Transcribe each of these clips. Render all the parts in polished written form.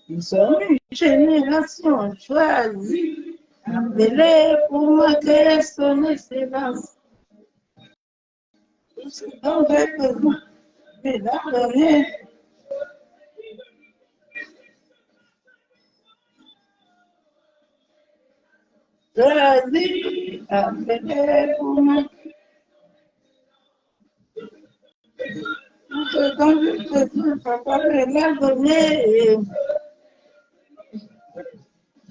Nous sommes une génération choisie, appelée pour marquer son excellence. Tout ce dont j'ai besoin, c'est d'abonner. Choisie, appelée pour marquer. Tout ce dont j'ai besoin, papa me l'a donné.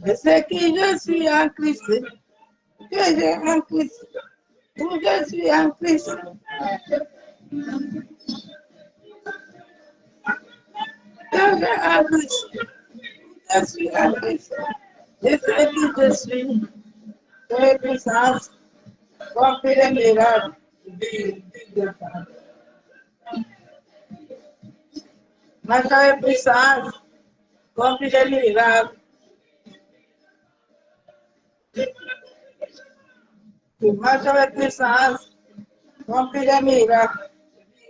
Je sais qui je suis en Christ, que j'ai en Christ, où je suis en Christ. Que j'ai en Christ, je suis en Christ. Je sais qui je suis, que puissance, compris les miracles du Père. Ma joie puissance, compris les miracles. Ma joie puissance, compris les miracles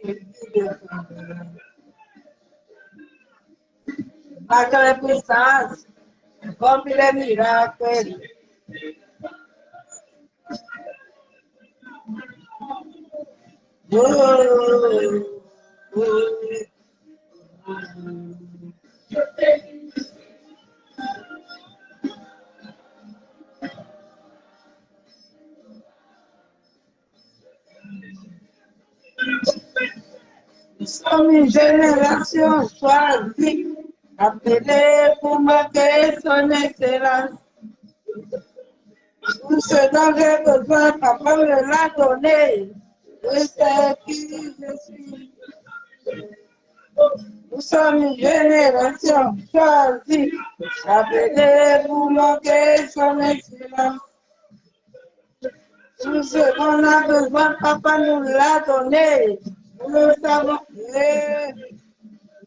du Père. Ma joie puissance, compris les miracles. Nous sommes une génération choisie, appelée pour marquer son excellence. Tout ce dont j'ai besoin, papa me l'a donné. Je sais qui je suis. Nous sommes une génération choisie, appelée pour marquer son excellence. Tout ce qu'on a besoin, papa nous l'a donné. Nous savons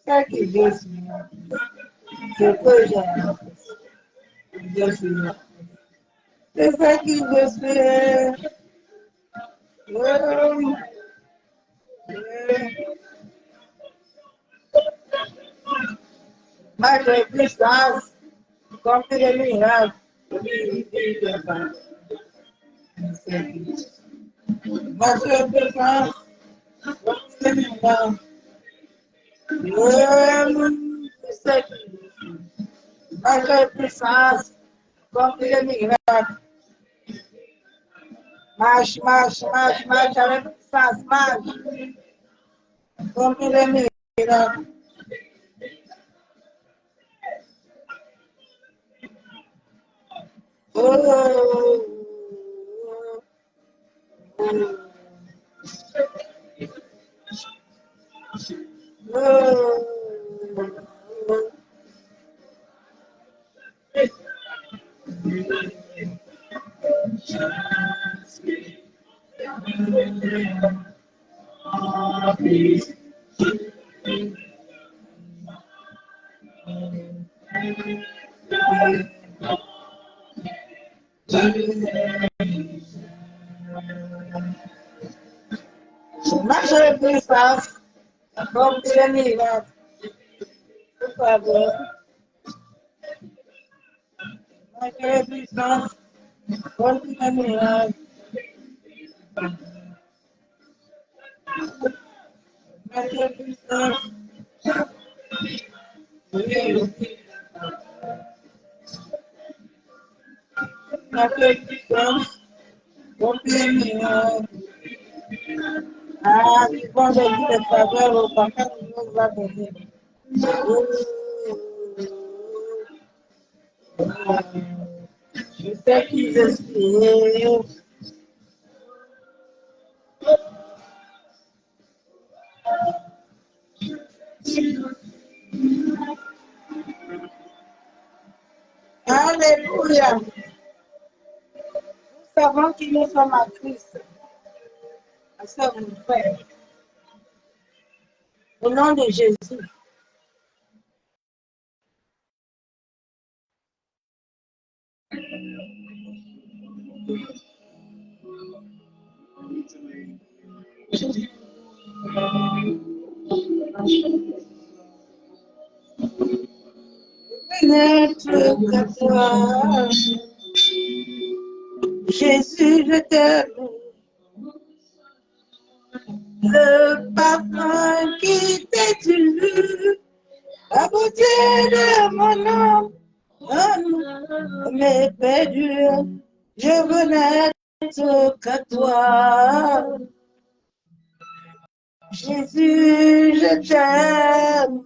ce qui je suis. Ce que je suis. C'est ce qui je suis. Ma puissance, comme les miracles. Ma puissance, comme les miracles. Ma puissance, comme les miracles. Marche, marche, marche, marche avec puissance, marche. Comme les miracles. Marche puissance, comme les miracles. Por favor. Marche puissance, comme les miracles. Marche puissance. Marche puissance, comme les miracles. Ah, ils vont donner des faveurs au papa qui nous va donner. Je sais qui je suis. Alléluia. Nous savons qui nous sommes à Christ. À ça, mon frère. Au nom de Jésus. n'être que toi. Jésus, je t'aime. Le parfum qui t'est dû, la beauté de mon âme, mes perdu. Je veux n'être que toi. Jésus, je t'aime.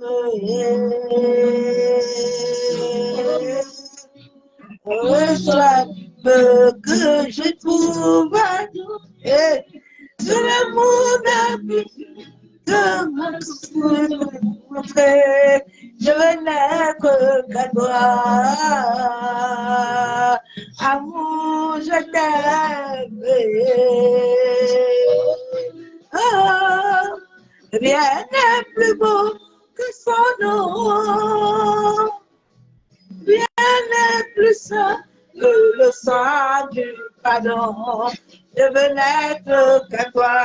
Reçois peu que je trouve sur l'amour de mon souffle. Je veux n'être qu'à toi. Amour, je t'aime. Oh, rien n'est plus beau que son nom. Rien n'est plus sain que le sang du pardon. Je veux n'être qu'à toi.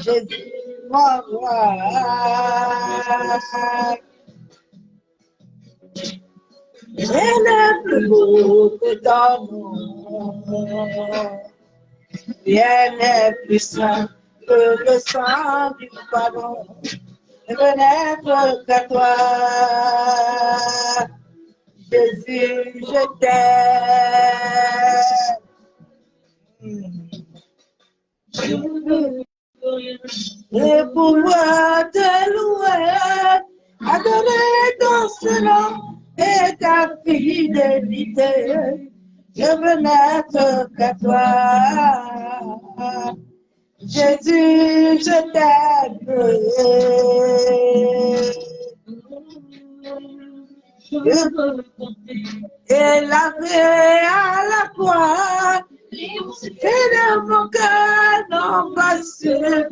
Jésus, mon roi. Rien n'est plus beau que ton nom. Rien n'est plus sain que le sang du pardon. Je veux n'être qu'à toi. Jésus, je t'aime. Et pouvoir te louer, adorer ton nom et ta fidélité. Je veux n'être qu'à toi. Jésus, je t'aime. Et lavé à la croix, et de mon cœur non pas sûr.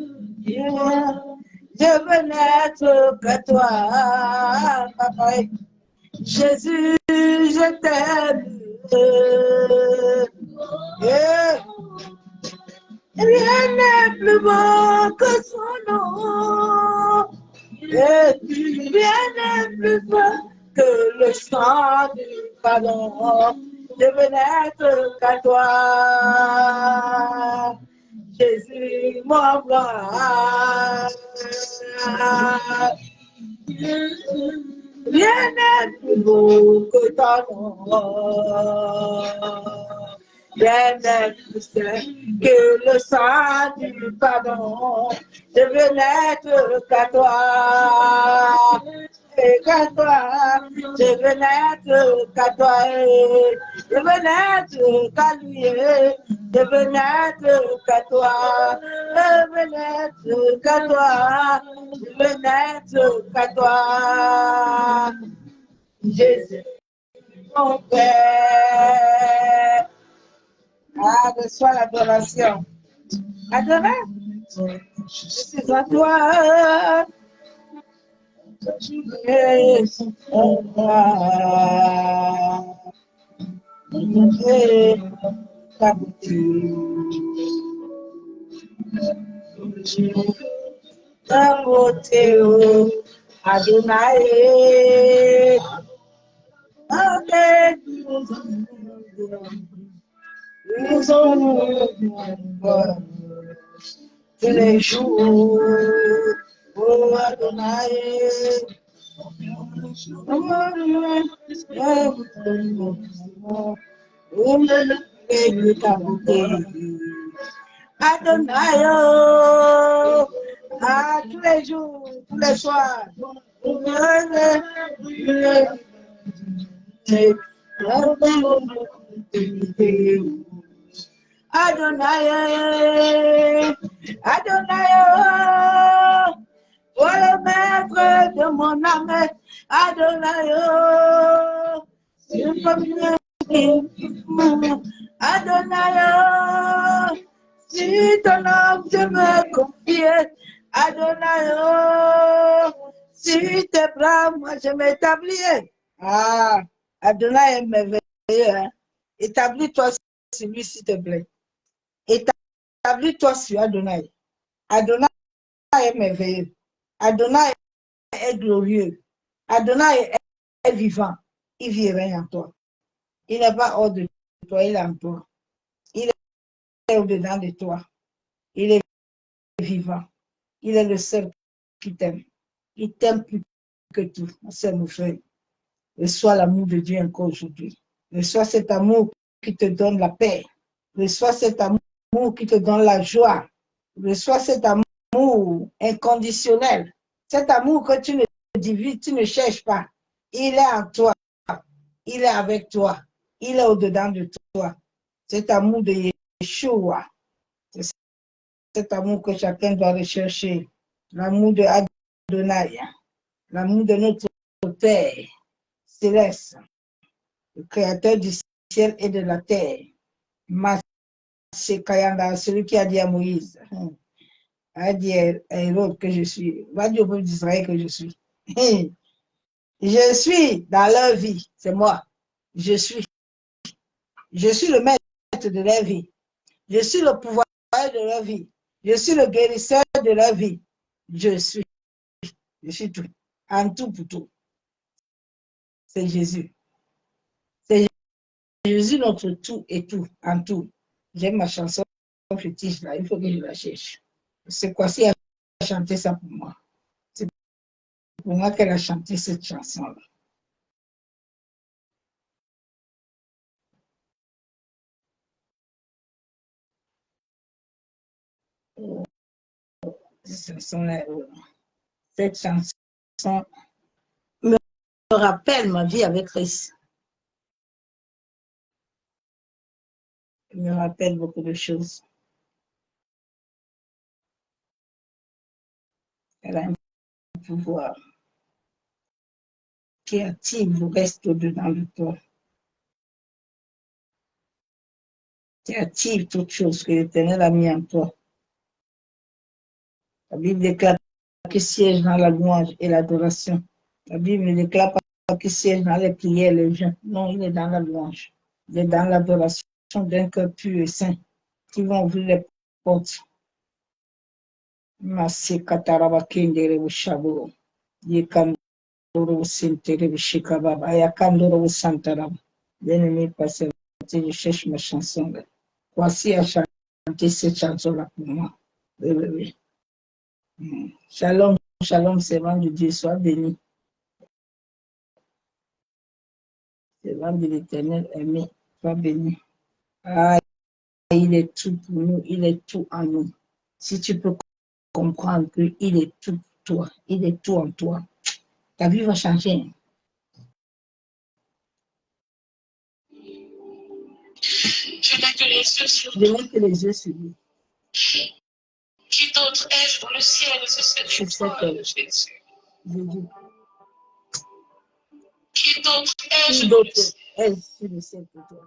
Je veux n'être que toi, papa. Jésus, je t'aime. Rien n'est plus beau que son nom. Rien n'est plus beau que le sang du pardon. Je veux n'être qu'à toi. Jésus, mon roi. Rien n'est plus beau que ton nom. Rien n'est plus sain que le sang du pardon. Je veux n'être qu'à toi. Et qu'à toi, je veux n'être qu'à toi. Je veux n'être qu'à lui. Je veux n'être qu'à toi. Je veux n'être qu'à toi. Je veux n'être qu'à toi. Jésus, mon Père. Ah, reçois l'adoration. Adorer. Je suis à toi. Adonai, tous les jours, oh Adonai, Adonai, à tous les jours, tous les soirs. Adonai, Adonai, oh le maître de mon âme, Adonai, Adonai, si ton âme je me confie, Adonai, si tes bras, moi je m'établis. Ah, Adonai est merveilleux, hein? Établis-toi sur lui, s'il te plaît. Établis-toi sur Adonai. Adonai est merveilleux. Adonai est glorieux. Adonai est vivant. Il vit et règne en toi. Il n'est pas hors de toi, il est en toi. Il est au-dedans de toi. Il est vivant. Il est le seul qui t'aime. Il t'aime plus que tout. C'est mon frère. Reçois l'amour de Dieu encore aujourd'hui. Reçois cet amour qui te donne la paix. Reçois cet amour qui te donne la joie. Reçois cet amour inconditionnel. Cet amour que tu ne divises, tu ne cherches pas. Il est en toi. Il est avec toi. Il est au-dedans de toi. Cet amour de Yeshua. C'est cet amour que chacun doit rechercher. L'amour de Adonai. L'amour de notre Père céleste. Le créateur du ciel et de la terre. Kayanda, celui qui a dit à Moïse, a dit à Hérode que je suis, va dire au peuple d'Israël que je suis. Je suis dans leur vie, c'est moi. Je suis le maître de leur vie. Je suis le pouvoir de leur vie. Je suis le guérisseur de leur vie. Je suis tout. En tout pour tout. C'est Jésus. C'est Jésus notre tout et tout, en tout. J'aime ma chanson fétiche là, il faut que je la cherche. C'est quoi si elle a chanté ça pour moi? C'est pour moi qu'elle a chanté cette chanson-là. Cette chanson me rappelle ma vie avec Christ. Elle me rappelle beaucoup de choses. Elle a un pouvoir qui active le reste dedans de toi. Qui active toute chose que l'Éternel a mis en toi. La Bible déclare qu'il siège dans la louange et l'adoration. La Bible ne déclare pas qu'il siège dans les prières, les jeûnes. Non, il est dans la louange. Il est dans l'adoration d'un cœur pur et saint qui va ouvrir les portes. Masé kataraba kendere bushabo. Yekandoro sentere bushikababa. Ayakandoro santaraba. Bien-aimé, passé, je cherche ma chanson là. Voici à chanter cette chanson-là pour moi. Oui, oui, oui. Shalom, shalom, servant de Dieu, sois béni. Servant de l'Éternel aimé, sois béni. Ah, il est tout pour nous, il est tout en nous. Si tu peux comprendre qu'il est tout pour toi, il est tout en toi, ta vie va changer. Je n'ai que les yeux sur lui. Je n'ai que les yeux sur lui. Qui d'autre ai-je dans le ciel? C'est toi, Jésus. Jésus. Qui d'autre ai-je dans le ciel pour toi?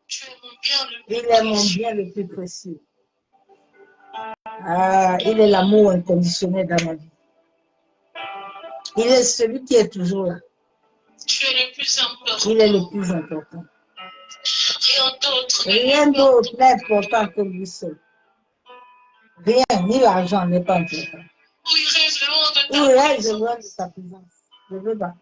Tu es mon bien le plus précieux. Il est mon bien le plus précieux. Ah, il est l'amour inconditionnel dans ma vie. Il est celui qui est toujours là. Tu es le plus important. Il est le plus important. Rien d'autre n'est important que lui seul. Rien, ni l'argent n'est pas important. Où irais-je loin de sa présence? Je veux pas.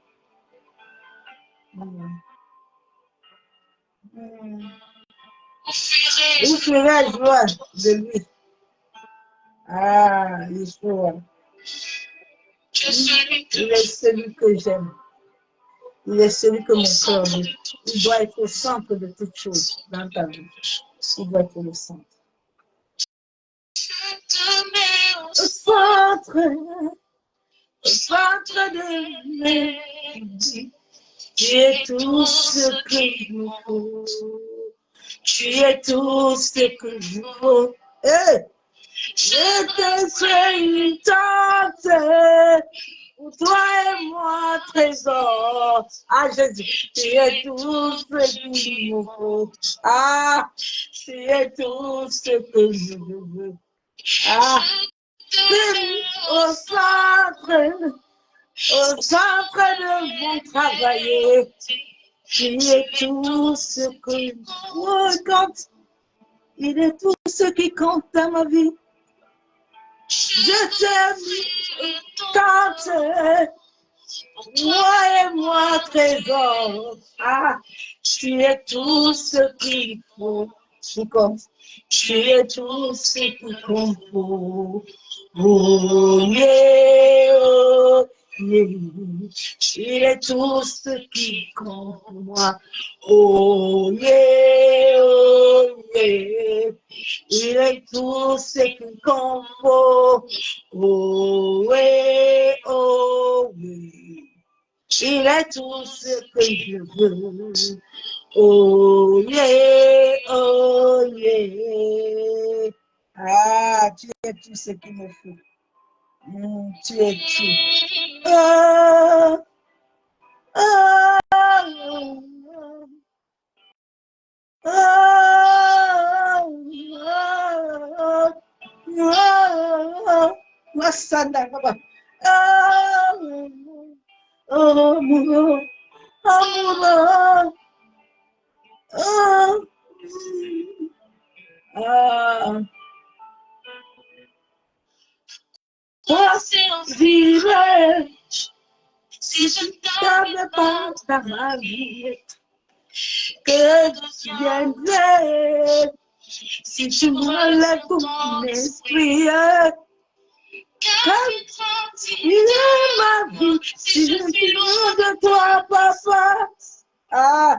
Où fuirais-je loin de lui? Ah, Yeshua. Il est celui que j'aime. Il est celui que mon cœur veut. Il doit être au centre de toute chose dans ta vie. Il doit être au centre. Au centre de mes vies. Tu es tout ce qu'il nous faut. Tu es tout ce qu'il nous faut. Hey! Je te suis une tente. Pour toi et moi, trésor. Ah, Jésus, tu es tout ce qu'il nous faut. Ah, tu es tout ce que je veux. Ah, au centre de mon travail. Tu es tout ce que je compte. Il est tout ce qui compte dans ma vie. Je t'aime, Quand moi et moi trésor, ah, tu es tout ce qu'il faut. Tu comptes, tu es tout ce qu'il compte. Oh yeah, oh yeah. Il est tout ce qui compte pour moi. Oh yeah, oh yeah. Il est tout ce qui compte. Oh yeah, oh yeah. Il est tout ce que je veux. Oh yeah, oh yeah. Ah, tu es tout ce qu'il me faut. Tu es tout. Oh, oh, oh, oh, Masanda, papa. Oh, amour, amour, oh, toi, vivre, si je t'avais pas dans ma vie, que tu viendrais, si tu m'enlèves ton esprit, comme tu es ma vie, si je suis loin de toi, papa, ah,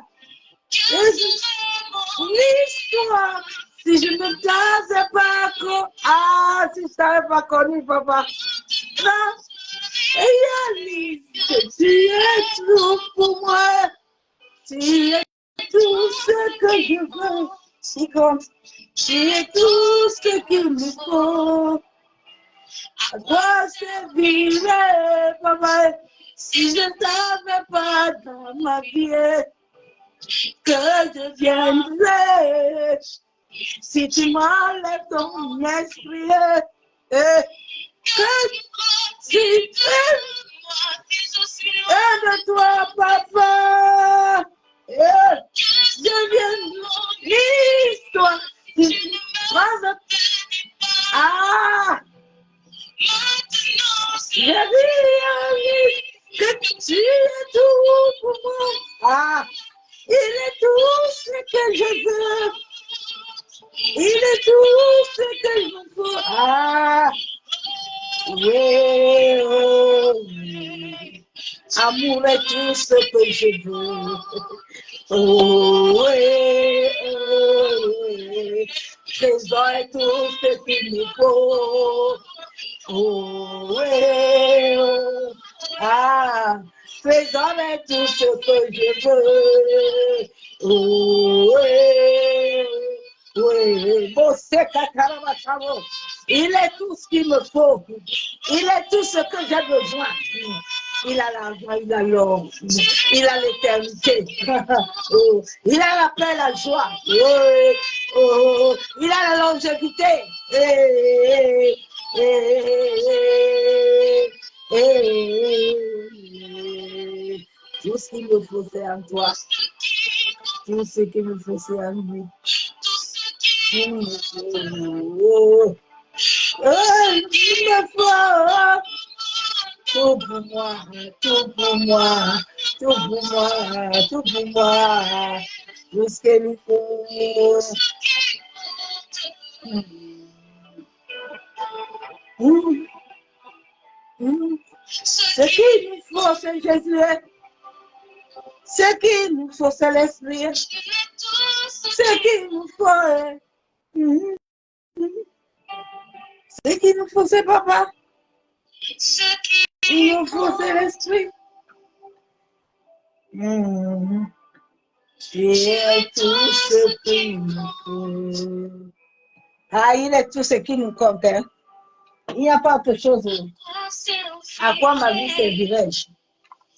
l'histoire, si je ne t'avais pas connu, ah, si je t'avais pas connu, papa, non, réalise que tu es tout pour moi, tu es tout ce que je veux, si compte, tu es tout ce qu'il me faut. À quoi servirait, papa, si je ne t'avais pas dans ma vie, que deviendrais, si tu m'enlèves ton esprit, que tu fais de toi, papa, je viens l'histoire, ah, je réalise que tu es tout pour moi, ah, il est tout ce que je veux, il est tout ce que je veux, ah, yeah, amour est tout ce que je veux. Oh, ouais, ouais. Trésor est tout ce qu'il me faut. Oh, ouais, ah, trésor est tout ce que je veux. Oh, ouais, ouais. Bon, c'est Kakarabachavo. Il est tout ce qu'il me faut. Il est tout ce que j'ai besoin. Il a l'argent, il a l'or, il a l'éternité. Oh, il a la paix, la joie. Oh, oh, il a la longévité. Tout ce qu'il me faut, c'est en toi. Tout ce qu'il me faut, c'est en lui. Il me faut. Il me faut. Tout pour moi, tout pour moi, tout pour moi, tout pour moi, tout ce qu'il nous faut. Ce qu'il nous faut, c'est Jésus. Ce qu'il nous faut, c'est l'Esprit. Ce qu'il nous faut, ce qu'il nous faut, c'est Papa. Il nous faut, c'est l'Esprit. Tu es tout ce qu'il nous faut. Ah, il est tout ce qui nous compte. Hein? Il n'y a pas autre chose. À quoi ma vie servirait-je?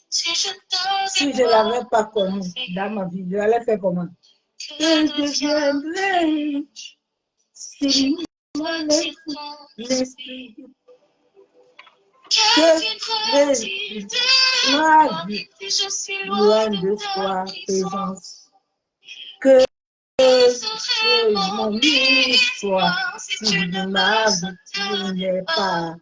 Si je ne l'avais pas connu dans ma vie, je allais faire comment? Que deviendrais si l'esprit que ma vie loin de toi présence que mon histoire si ma vie tu n'es pas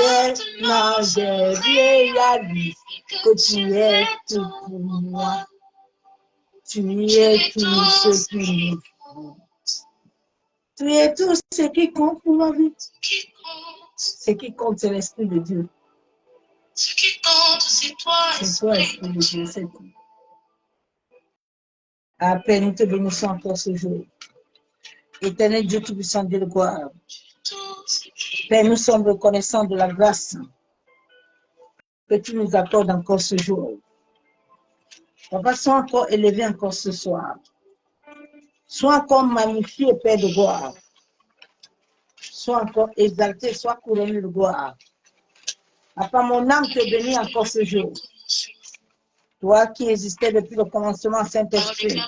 Maintenant, je réalise que tu es tout pour moi. Tu es tout ce qui me faut. Tu es tout ce qui compte pour ma vie. Ce qui compte, c'est l'Esprit de Dieu. Ce qui compte, c'est toi, Esprit de Dieu, c'est tout. Ah, Père, nous te bénissons encore ce jour. Éternel Dieu Tout-Puissant, Dieu de gloire. Père, nous sommes reconnaissants de la grâce que tu nous accordes encore ce jour. Papa, sois encore élevé encore ce soir. Sois encore magnifié, Père de gloire. Sois encore exalté, sois couronné de gloire. Papa, mon âme te bénit encore ce jour. Toi qui existais depuis le commencement, Saint-Esprit.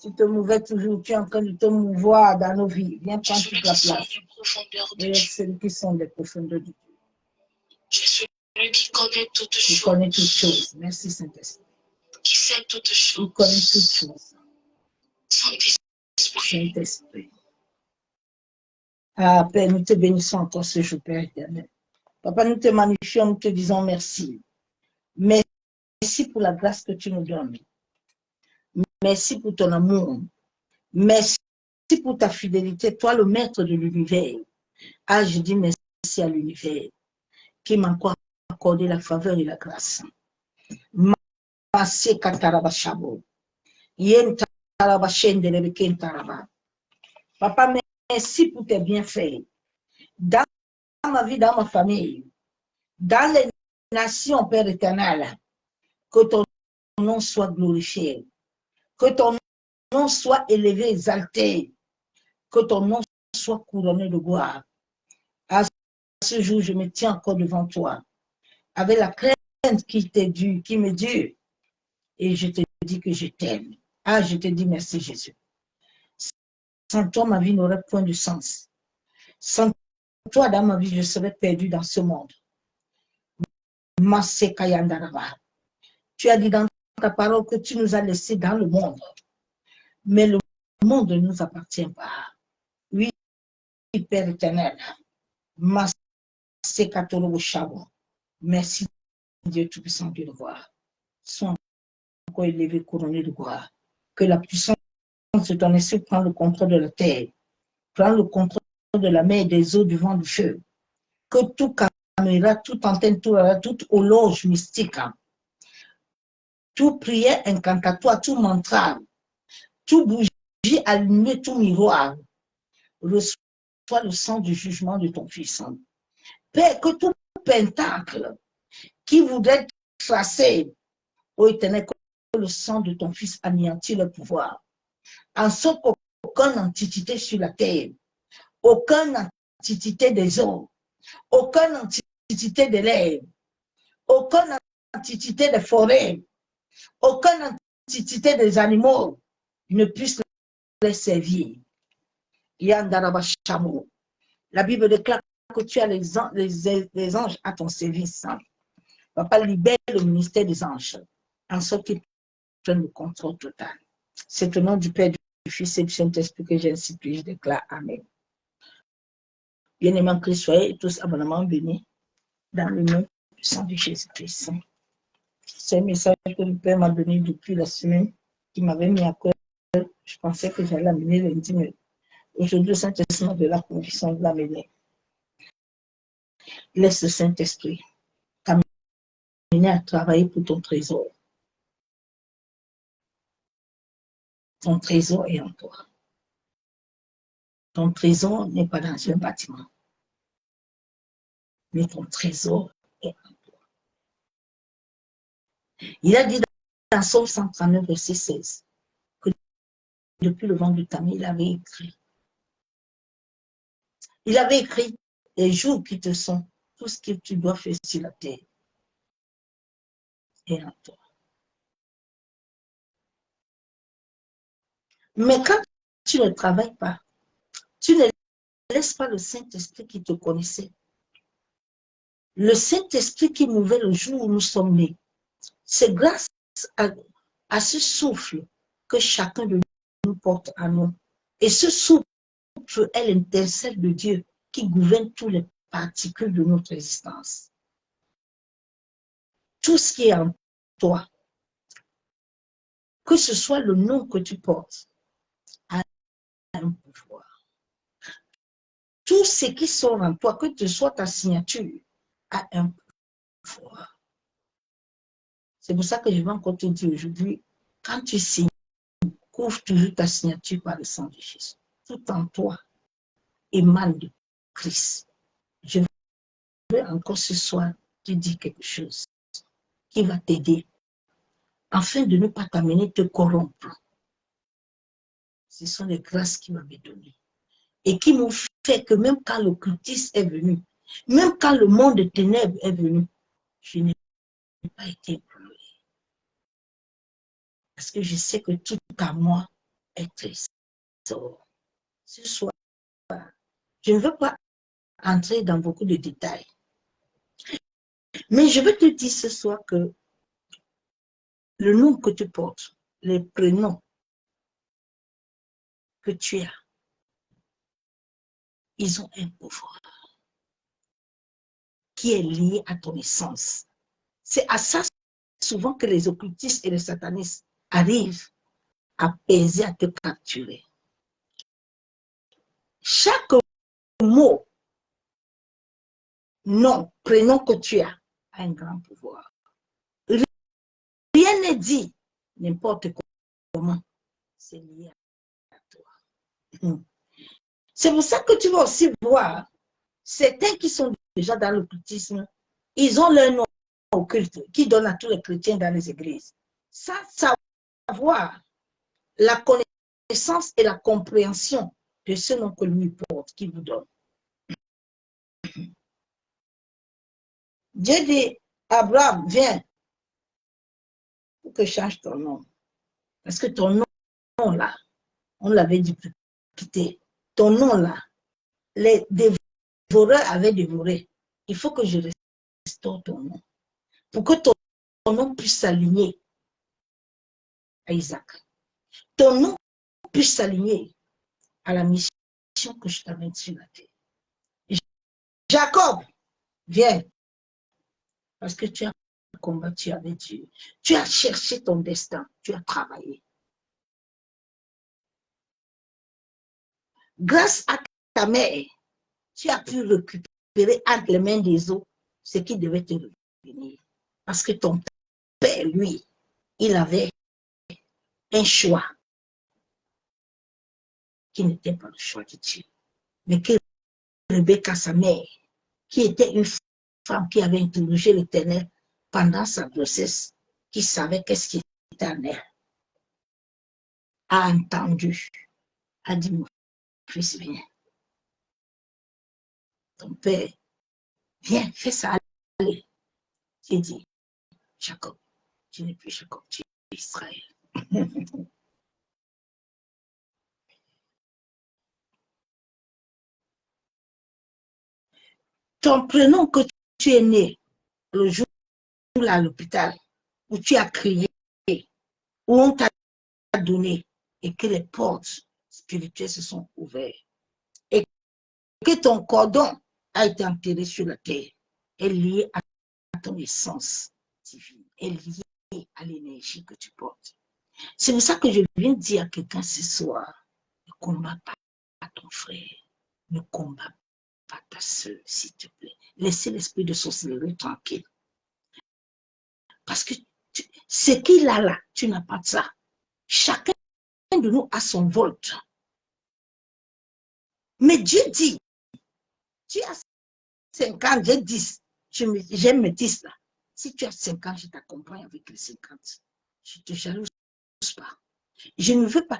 Tu te mouvais toujours, tu es en train de te mouvoir dans nos vies. Viens prendre toute la place. Et celui qui sont des profondeurs de Dieu. Je suis celui qui connaît toutes choses. Tu connais toutes choses. Merci Saint-Esprit. Qui sait toutes choses. Tu connais toutes choses. Saint-Esprit. Saint-Esprit. Ah, Père, nous te bénissons encore ce jour, Père éternel. Papa, nous te magnifions, nous te disons merci. Merci pour la grâce que tu nous donnes. Merci pour ton amour. Merci pour ta fidélité, toi le maître de l'univers. Ah, je dis merci à l'univers qui m'a encore accordé la faveur et la grâce. Papa, merci pour tes bienfaits. Dans ma vie, dans ma famille, dans les nations, Père éternel, que ton nom soit glorifié, que ton nom soit élevé, exalté, que ton nom soit couronné de gloire. À ce jour, je me tiens encore devant toi, avec la crainte qui t'est due, qui me dure, et je te dis que je t'aime. Ah, je te dis merci, Jésus. Sans toi, ma vie n'aurait point de sens. Sans toi, dans ma vie, je serais perdu dans ce monde. Tu as dit dans ta parole que tu nous as laissés dans le monde. Mais le monde ne nous appartient pas. Oui, Père éternel. Merci, Dieu Tout-Puissant, Dieu de voir. Sois encore élevé, couronné de gloire. Que la puissance de ton esprit prenne le contrôle de la terre, prenne le contrôle de la mer, des eaux, du vent, du feu. Que tout caméra, toute antenne, toute horloge mystique, tout prière incantatoire, tout mantra, tout bougie allumée, tout miroir, reçoit le sang du jugement de ton Fils. Père, que tout pentacle qui voudrait tracer, ô Éternel, que le sang de ton Fils anéantit le pouvoir, en sorte qu'aucune entité sur la terre, aucune entité des eaux, aucune entité de l'air, aucune entité des forêts, aucune entité des animaux ne puisse les servir. La Bible déclare que tu as les anges à ton service. Papa, libère le ministère des anges, en sorte qu'ils prennent le contrôle total. C'est au nom du Père, du Fils et du Saint-Esprit que j'ai ainsi prié, je déclare Amen. Bien-aimés en Christ, soyez tous abondamment bénis dans le nom puissant de Jésus-Christ. C'est un message que le Père m'a donné depuis la semaine, qui m'avait mis à cœur. Je pensais que j'allais l'amener lundi, mais aujourd'hui, le Saint-Esprit m'a donné la conviction de l'amener. Laisse le Saint-Esprit t'amener à travailler pour ton trésor. Ton trésor est en toi. Ton trésor n'est pas dans un bâtiment, mais ton trésor est en toi. Il a dit dans Psaume 139, verset 16, que depuis le vent de ta main, il avait écrit. Il avait écrit les jours qui te sont, tout ce que tu dois faire sur la terre est en toi. Mais quand tu ne travailles pas, tu ne laisses pas le Saint-Esprit qui te connaissait. Le Saint-Esprit qui mouvait le jour où nous sommes nés. C'est grâce à ce souffle que chacun de nous porte à nous. Et ce souffle feu est l'intercelle de Dieu qui gouverne tous les particules de notre existence. Tout ce qui est en toi, que ce soit le nom que tu portes, a un pouvoir. Tout ce qui sort en toi, que ce soit ta signature, a un pouvoir. C'est pour ça que je vais encore te dire aujourd'hui, quand tu signes, couvre toujours ta signature par le sang de Jésus. Tout en toi émane de Christ. Je vais encore ce soir te dire quelque chose qui va t'aider afin de ne pas t'amener te corrompre. Ce sont les grâces qu'il m'avait données et qui m'ont fait que même quand l'occultisme est venu, même quand le monde des ténèbres est venu, je n'ai pas été ébranlé. Parce que je sais que tout à moi est trésor. Ce soir, je ne veux pas entrer dans beaucoup de détails. Mais je veux te dire ce soir que le nom que tu portes, les prénoms que tu as, ils ont un pouvoir qui est lié à ton essence. C'est à ça souvent que les occultistes et les satanistes arrivent à peser, à te capturer. Chaque mot, nom, prénom que tu as un grand pouvoir. Rien n'est dit n'importe comment. C'est lié à toi. C'est pour ça que tu vas aussi voir certains qui sont déjà dans l'occultisme, ils ont leur nom occulte qui donne à tous les chrétiens dans les églises. Sans savoir la connaissance et la compréhension de ce nom que lui porte, qui vous donne. Dieu dit, Abraham, viens, pour que je change ton nom. Parce que ton nom là, on l'avait dit pour quitter. Ton nom là, les dévoreurs avaient dévoré. Il faut que je restaure ton nom. Pour que ton nom puisse s'aligner à Isaac. Ton nom puisse s'aligner à la mission que je t'amène sur la terre. Jacob, viens. Parce que tu as combattu avec Dieu. Tu as cherché ton destin. Tu as travaillé. Grâce à ta mère, tu as pu récupérer entre les mains des autres ce qui devait te revenir. Parce que ton père, lui, il avait un choix qui n'était pas le choix de Dieu. Mais que Rebecca, sa mère, qui était une femme qui avait interrogé l'Éternel pendant sa grossesse, qui savait qu'est-ce qui était en elle, a entendu, a dit, mon fils, viens. Ton père, viens, fais ça, allez. J'ai dit, Jacob, tu n'es plus Jacob, tu es Israël. Ton prénom que tu es né le jour là, à l'hôpital, où tu as crié, où on t'a donné, et que les portes spirituelles se sont ouvertes, et que ton cordon a été enterré sur la terre, est lié à ton essence divine, est lié à l'énergie que tu portes. C'est pour ça que je viens dire à quelqu'un ce soir, ne combat pas ton frère, ne combat pas ta soeur, s'il te plaît. Laissez l'esprit de sorcellerie tranquille. Parce que ce qu'il a là, tu n'as pas de ça. Chacun de nous a son volt. Mais Dieu dit, tu as 5 ans, j'ai 10. J'aime mes 10 là. Si tu as 5 ans, je t'accompagne avec les 50. Je ne te jalouse pas. Je ne veux pas.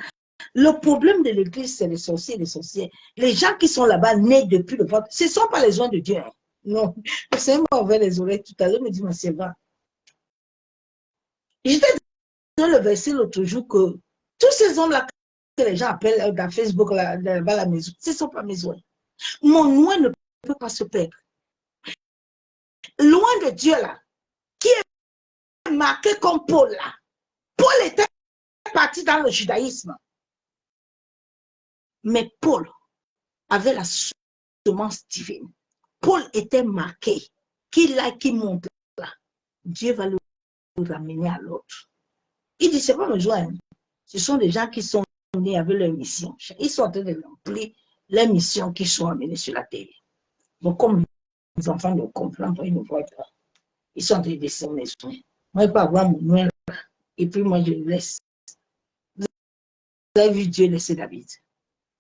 Le problème de l'église, c'est les sorciers et les sorcières. Les gens qui sont là-bas, nés depuis le ventre, ce ne sont pas les gens de Dieu. Hein. Non. Le Seigneur m'a ouvert les oreilles tout à l'heure, me dit, mais c'est vrai. J'étais dans le verset l'autre jour que tous ces hommes-là que les gens appellent dans Facebook, là, dans la maison, ce ne sont pas mes oreilles. Mon loin ne peut pas se perdre. Loin de Dieu, là, qui est marqué comme Paul, là. Paul était parti dans le judaïsme. Mais Paul avait la semence divine. Paul était marqué. Qui monte là, Dieu va le ramener à l'autre. Il dit, c'est pas besoin. Ce sont des gens qui sont nés avec leur mission. Ils sont en train de remplir les missions qui sont amenées sur la terre. Donc, comme les enfants ne comprennent pas, ils ne voient pas. Ils sont en train de descendre les soins. Moi, je peux avoir mon noir là. Et puis, moi, je le laisse. Vous avez vu Dieu laisser David.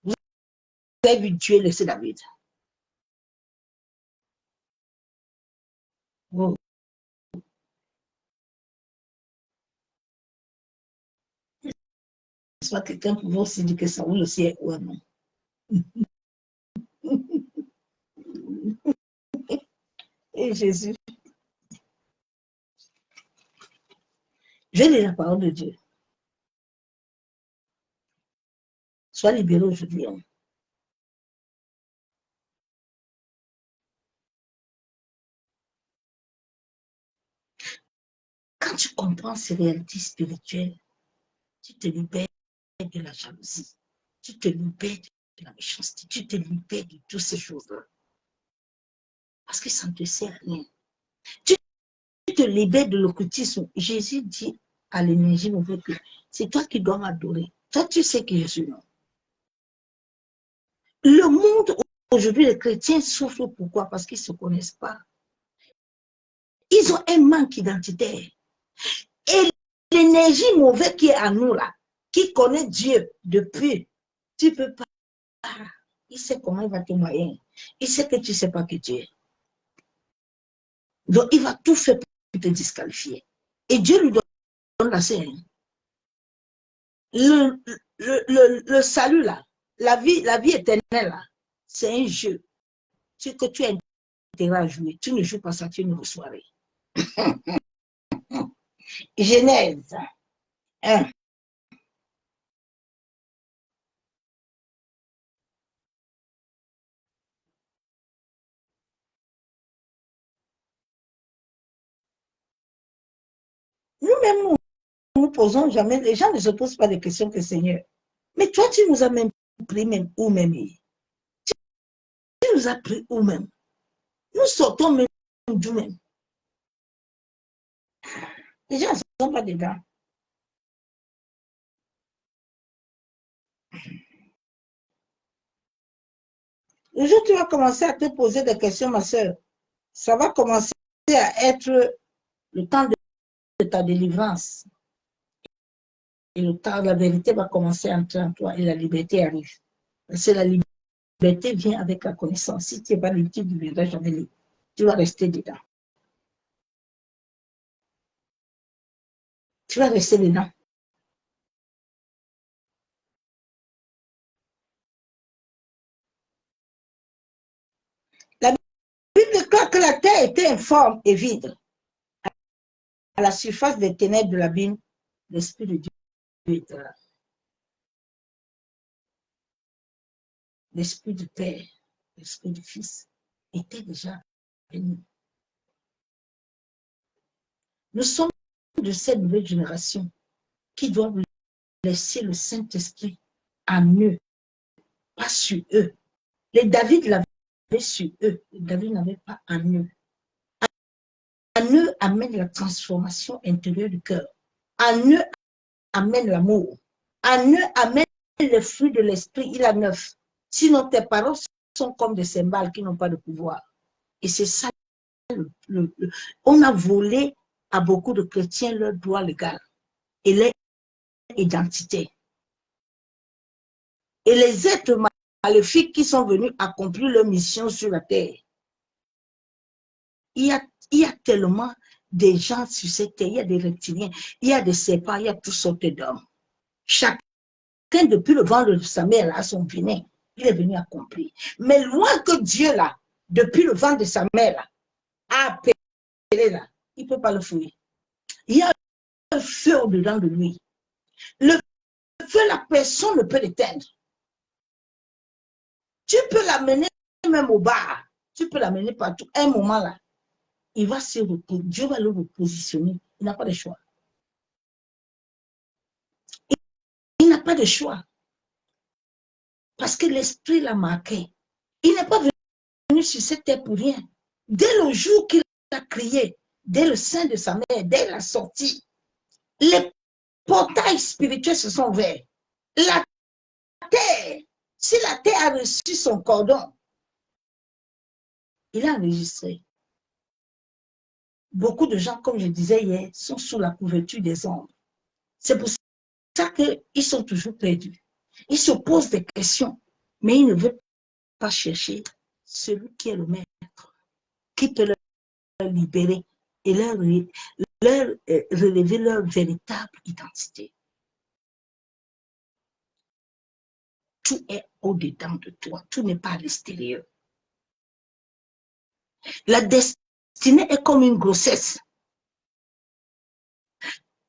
Vous avez vu Dieu laisser David. Oh. Soit quelqu'un pouvait aussi dire que Saoul aussi est ou non. Et Jésus, je lis la parole de Dieu. Sois libéré aujourd'hui. Hein. Quand tu comprends ces réalités spirituelles, tu te libères de la jalousie, tu te libères de la méchanceté, tu te libères de toutes ces choses-là. Parce que ça ne te sert à rien. Tu te libères de l'occultisme. Jésus dit à l'énergie mauvaise que c'est toi qui dois m'adorer. Toi, tu sais que je suis non. Le monde, aujourd'hui, les chrétiens souffrent. Pourquoi? Parce qu'ils ne se connaissent pas. Ils ont un manque identitaire. Et l'énergie mauvaise qui est à nous, là, qui connaît Dieu depuis, tu ne peux pas. Il sait comment il va te moyen. Il sait que tu ne sais pas que tu es. Donc, il va tout faire pour te disqualifier. Et Dieu lui donne la scène. Le salut, là, la vie éternelle, là, c'est un jeu que tu as intérêt à jouer. Tu ne joues pas ça, tu ne reçois rien. Genèse 1. Nous-mêmes, nous posons jamais, les gens ne se posent pas de questions que Seigneur. Mais toi, tu nous as même pris même où même. Tu nous as pris où même. Nous sortons même d'où même. Les gens ne sont pas dedans. Le jour où tu vas commencer à te poser des questions, ma soeur, ça va commencer à être le temps de ta délivrance. Et le temps, la vérité va commencer à entrer en toi et la liberté arrive. Parce que la liberté vient avec la connaissance. Si tu n'es pas libre, tu ne deviendras jamais libre. Tu vas rester dedans. Tu vas rester dedans. La Bible déclare que la terre était informe et vide. À la surface des ténèbres de l'abîme, l'Esprit de Dieu était là. L'Esprit du Père, l'Esprit du Fils était déjà venu. Nous sommes de cette nouvelle génération qui doivent laisser le Saint-Esprit en eux, pas sur eux. Les David l'avaient sur eux, les David n'avaient pas en eux. En eux amène la transformation intérieure du cœur. En eux amène l'amour. En eux amène le fruit de l'esprit, il a 9. Sinon, tes paroles sont comme des cymbales qui n'ont pas de pouvoir. Et c'est ça, on a volé à beaucoup de chrétiens leur droit légal et leur identité. Et les êtres maléfiques qui sont venus accomplir leur mission sur la terre. Il y a tellement de gens sur cette terre, il y a des reptiliens, il y a des serpents, il y a toutes sortes d'hommes. Chacun, depuis le ventre de sa mère, là, son venin, il est venu accomplir. Mais loin que Dieu, là, depuis le ventre de sa mère, là, a appelé, là, il ne peut pas le fouiller. Il y a un feu au-dedans de lui. Le feu, la personne ne peut l'éteindre. Tu peux l'amener même au bar, tu peux l'amener partout. Un moment, là, il va se repositionner, Dieu va le repositionner. Il n'a pas de choix. Il n'a pas de choix. Parce que l'esprit l'a marqué. Il n'est pas venu sur cette terre pour rien. Dès le jour qu'il a crié, dès le sein de sa mère, dès la sortie, les portails spirituels se sont ouverts. La terre, si la terre a reçu son cordon, il a enregistré. Beaucoup de gens, comme je disais hier, sont sous la couverture des ombres. C'est pour ça qu'ils sont toujours perdus. Ils se posent des questions, mais ils ne veulent pas chercher celui qui est le maître, qui peut leur libérer et leur relever leur véritable identité. Tout est au-dedans de toi, tout n'est pas à l'extérieur. La destinée est comme une grossesse.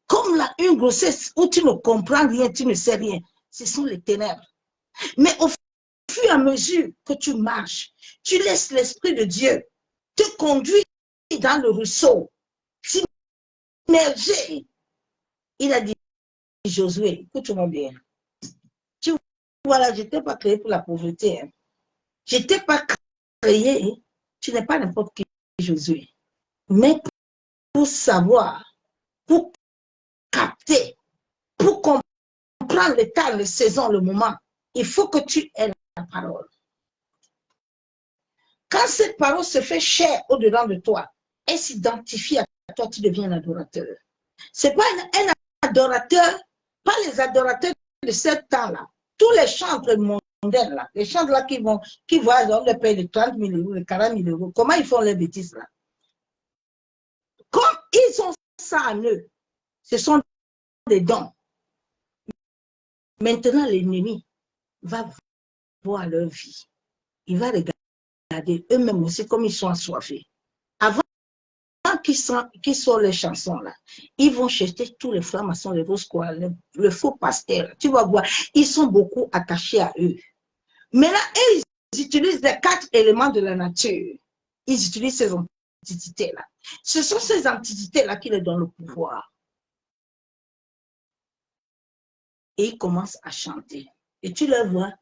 Comme une grossesse où tu ne comprends rien, tu ne sais rien. Ce sont les ténèbres. Mais au fur et à mesure que tu marches, tu laisses l'Esprit de Dieu te conduire dans le ruisseau, t'immerger. Il a dit, Josué, écoute-moi bien. Tu vois là, je ne t'ai pas créé pour la pauvreté. Hein. Je ne t'ai pas créé, tu n'es pas n'importe qui, Josué. Mais pour savoir, pour capter, pour comprendre le temps, les saisons, le moment, il faut que tu aies la parole. Quand cette parole se fait chair au-dedans de toi, elle s'identifie à toi, tu deviens un adorateur. Ce n'est pas un adorateur, pas les adorateurs de ce temps-là. Tous les chantres mondains, là, les chantres là qui voient, on les paye de 30 000 euros, de 40 000 euros. Comment ils font les bêtises là? Comme ils ont ça en eux, ce sont des dons. Maintenant, l'ennemi va voir leur vie. Il va regarder eux-mêmes aussi comme ils sont assoiffés. Avant qu'ils sortent les chansons là, ils vont chercher tous les francs-maçons, les roses, le faux pasteur. Tu vas voir, ils sont beaucoup attachés à eux. Mais là, ils utilisent les 4 éléments de la nature. Ils utilisent ces entités-là. Ce sont ces entités-là qui leur donnent le pouvoir. Et ils commencent à chanter. Et tu les vois,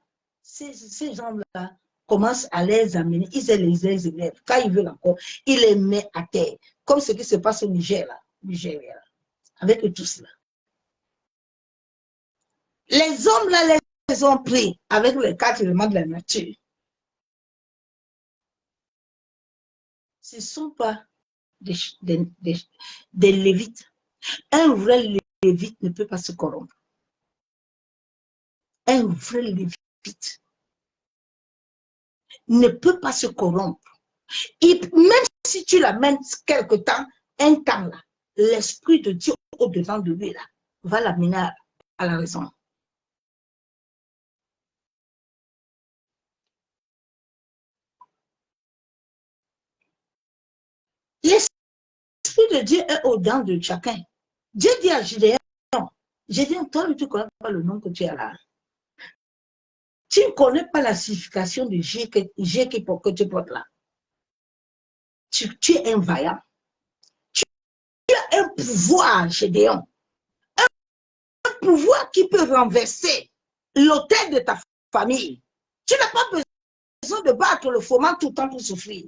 ces gens-là commencent à les amener, ils les élèvent. Quand ils veulent encore, ils les mettent à terre. Comme ce qui se passe au Nigeria, avec tout cela. Les hommes là, les ont pris avec les 4 éléments de la nature. Ce ne sont pas des lévites. Un vrai lévite ne peut pas se corrompre. Un vrai lévite ne peut pas se corrompre. Même si tu l'amènes quelque temps, un temps là, l'Esprit de Dieu au-devant de lui là, va l'amener à la raison. L'Esprit de Dieu est au-dedans de chacun. Dieu dit à Gédéon, toi, tu ne connais pas le nom que tu as là. Tu ne connais pas la signification de G que tu portes là. Tu es un vaillant. Tu as un pouvoir, Gédéon. Un pouvoir qui peut renverser l'autel de ta famille. Tu n'as pas besoin de battre le foment tout le temps pour souffrir.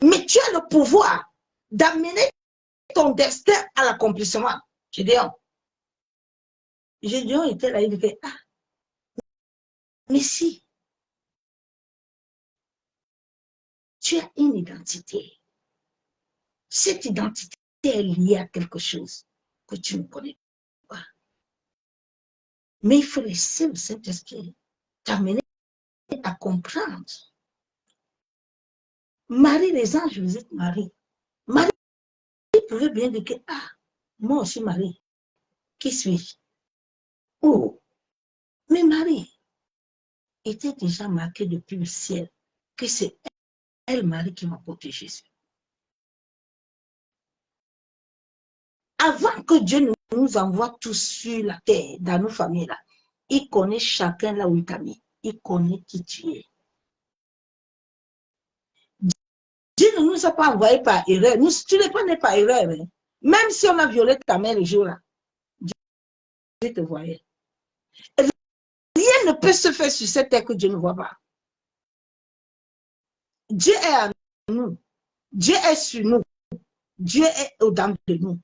Mais tu as le pouvoir d'amener ton destin à l'accomplissement. Gédéon était là, il disait, ah, mais si tu as une identité, cette identité est liée à quelque chose que tu ne connais pas. Mais il faut laisser le Saint-Esprit t'amener à comprendre. Marie, les anges visitent Marie. Marie pouvait bien dire que, ah, moi aussi Marie, qui suis-je? Oh, mais Marie était déjà marquée depuis le ciel que c'est elle, Marie, qui m'a porté Jésus. Avant que Dieu nous envoie tous sur la terre, dans nos familles là, il connaît chacun là où il t'a mis. Il connaît qui tu es. Dieu ne nous a pas envoyés par erreur. Tu n'es pas né par erreur. Hein. Même si on a violé ta mère le jour-là, Dieu te voyait. Rien ne peut se faire sur cette terre que Dieu ne voit pas. Dieu est à nous. Dieu est sur nous. Dieu est au-dedans de nous.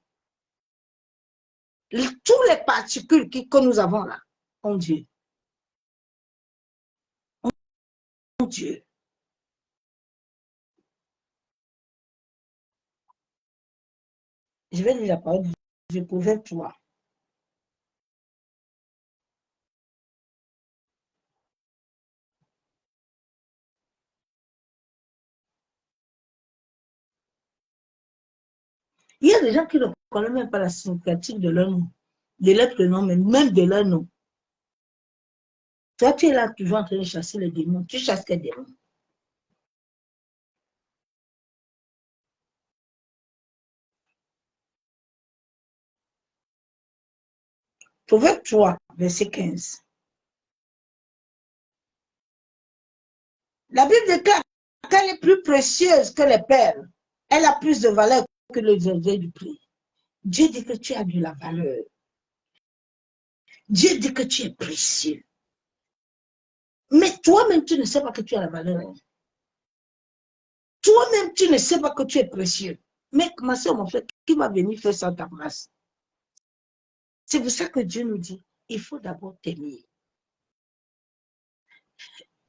Tous les particules que nous avons là, ont Dieu. Ont Dieu. Je vais lire la parole de Dieu, Proverbe 3. Il y a des gens qui ne connaissent même pas la significative de leur nom, de leur prénom, mais même de leur nom. Toi, tu es là toujours en train de chasser les démons. Tu chasses les démons. Proverbe 3, verset 15. La Bible déclare qu'elle est plus précieuse que les perles. Elle a plus de valeur que les objets du prix. Dieu dit que tu as de la valeur. Dieu dit que tu es précieux. Mais toi-même, tu ne sais pas que tu as la valeur. Toi-même, tu ne sais pas que tu es précieux. Mais ma soeur, mon frère, qui va venir faire ça à ta place? C'est pour ça que Dieu nous dit, il faut d'abord t'aimer.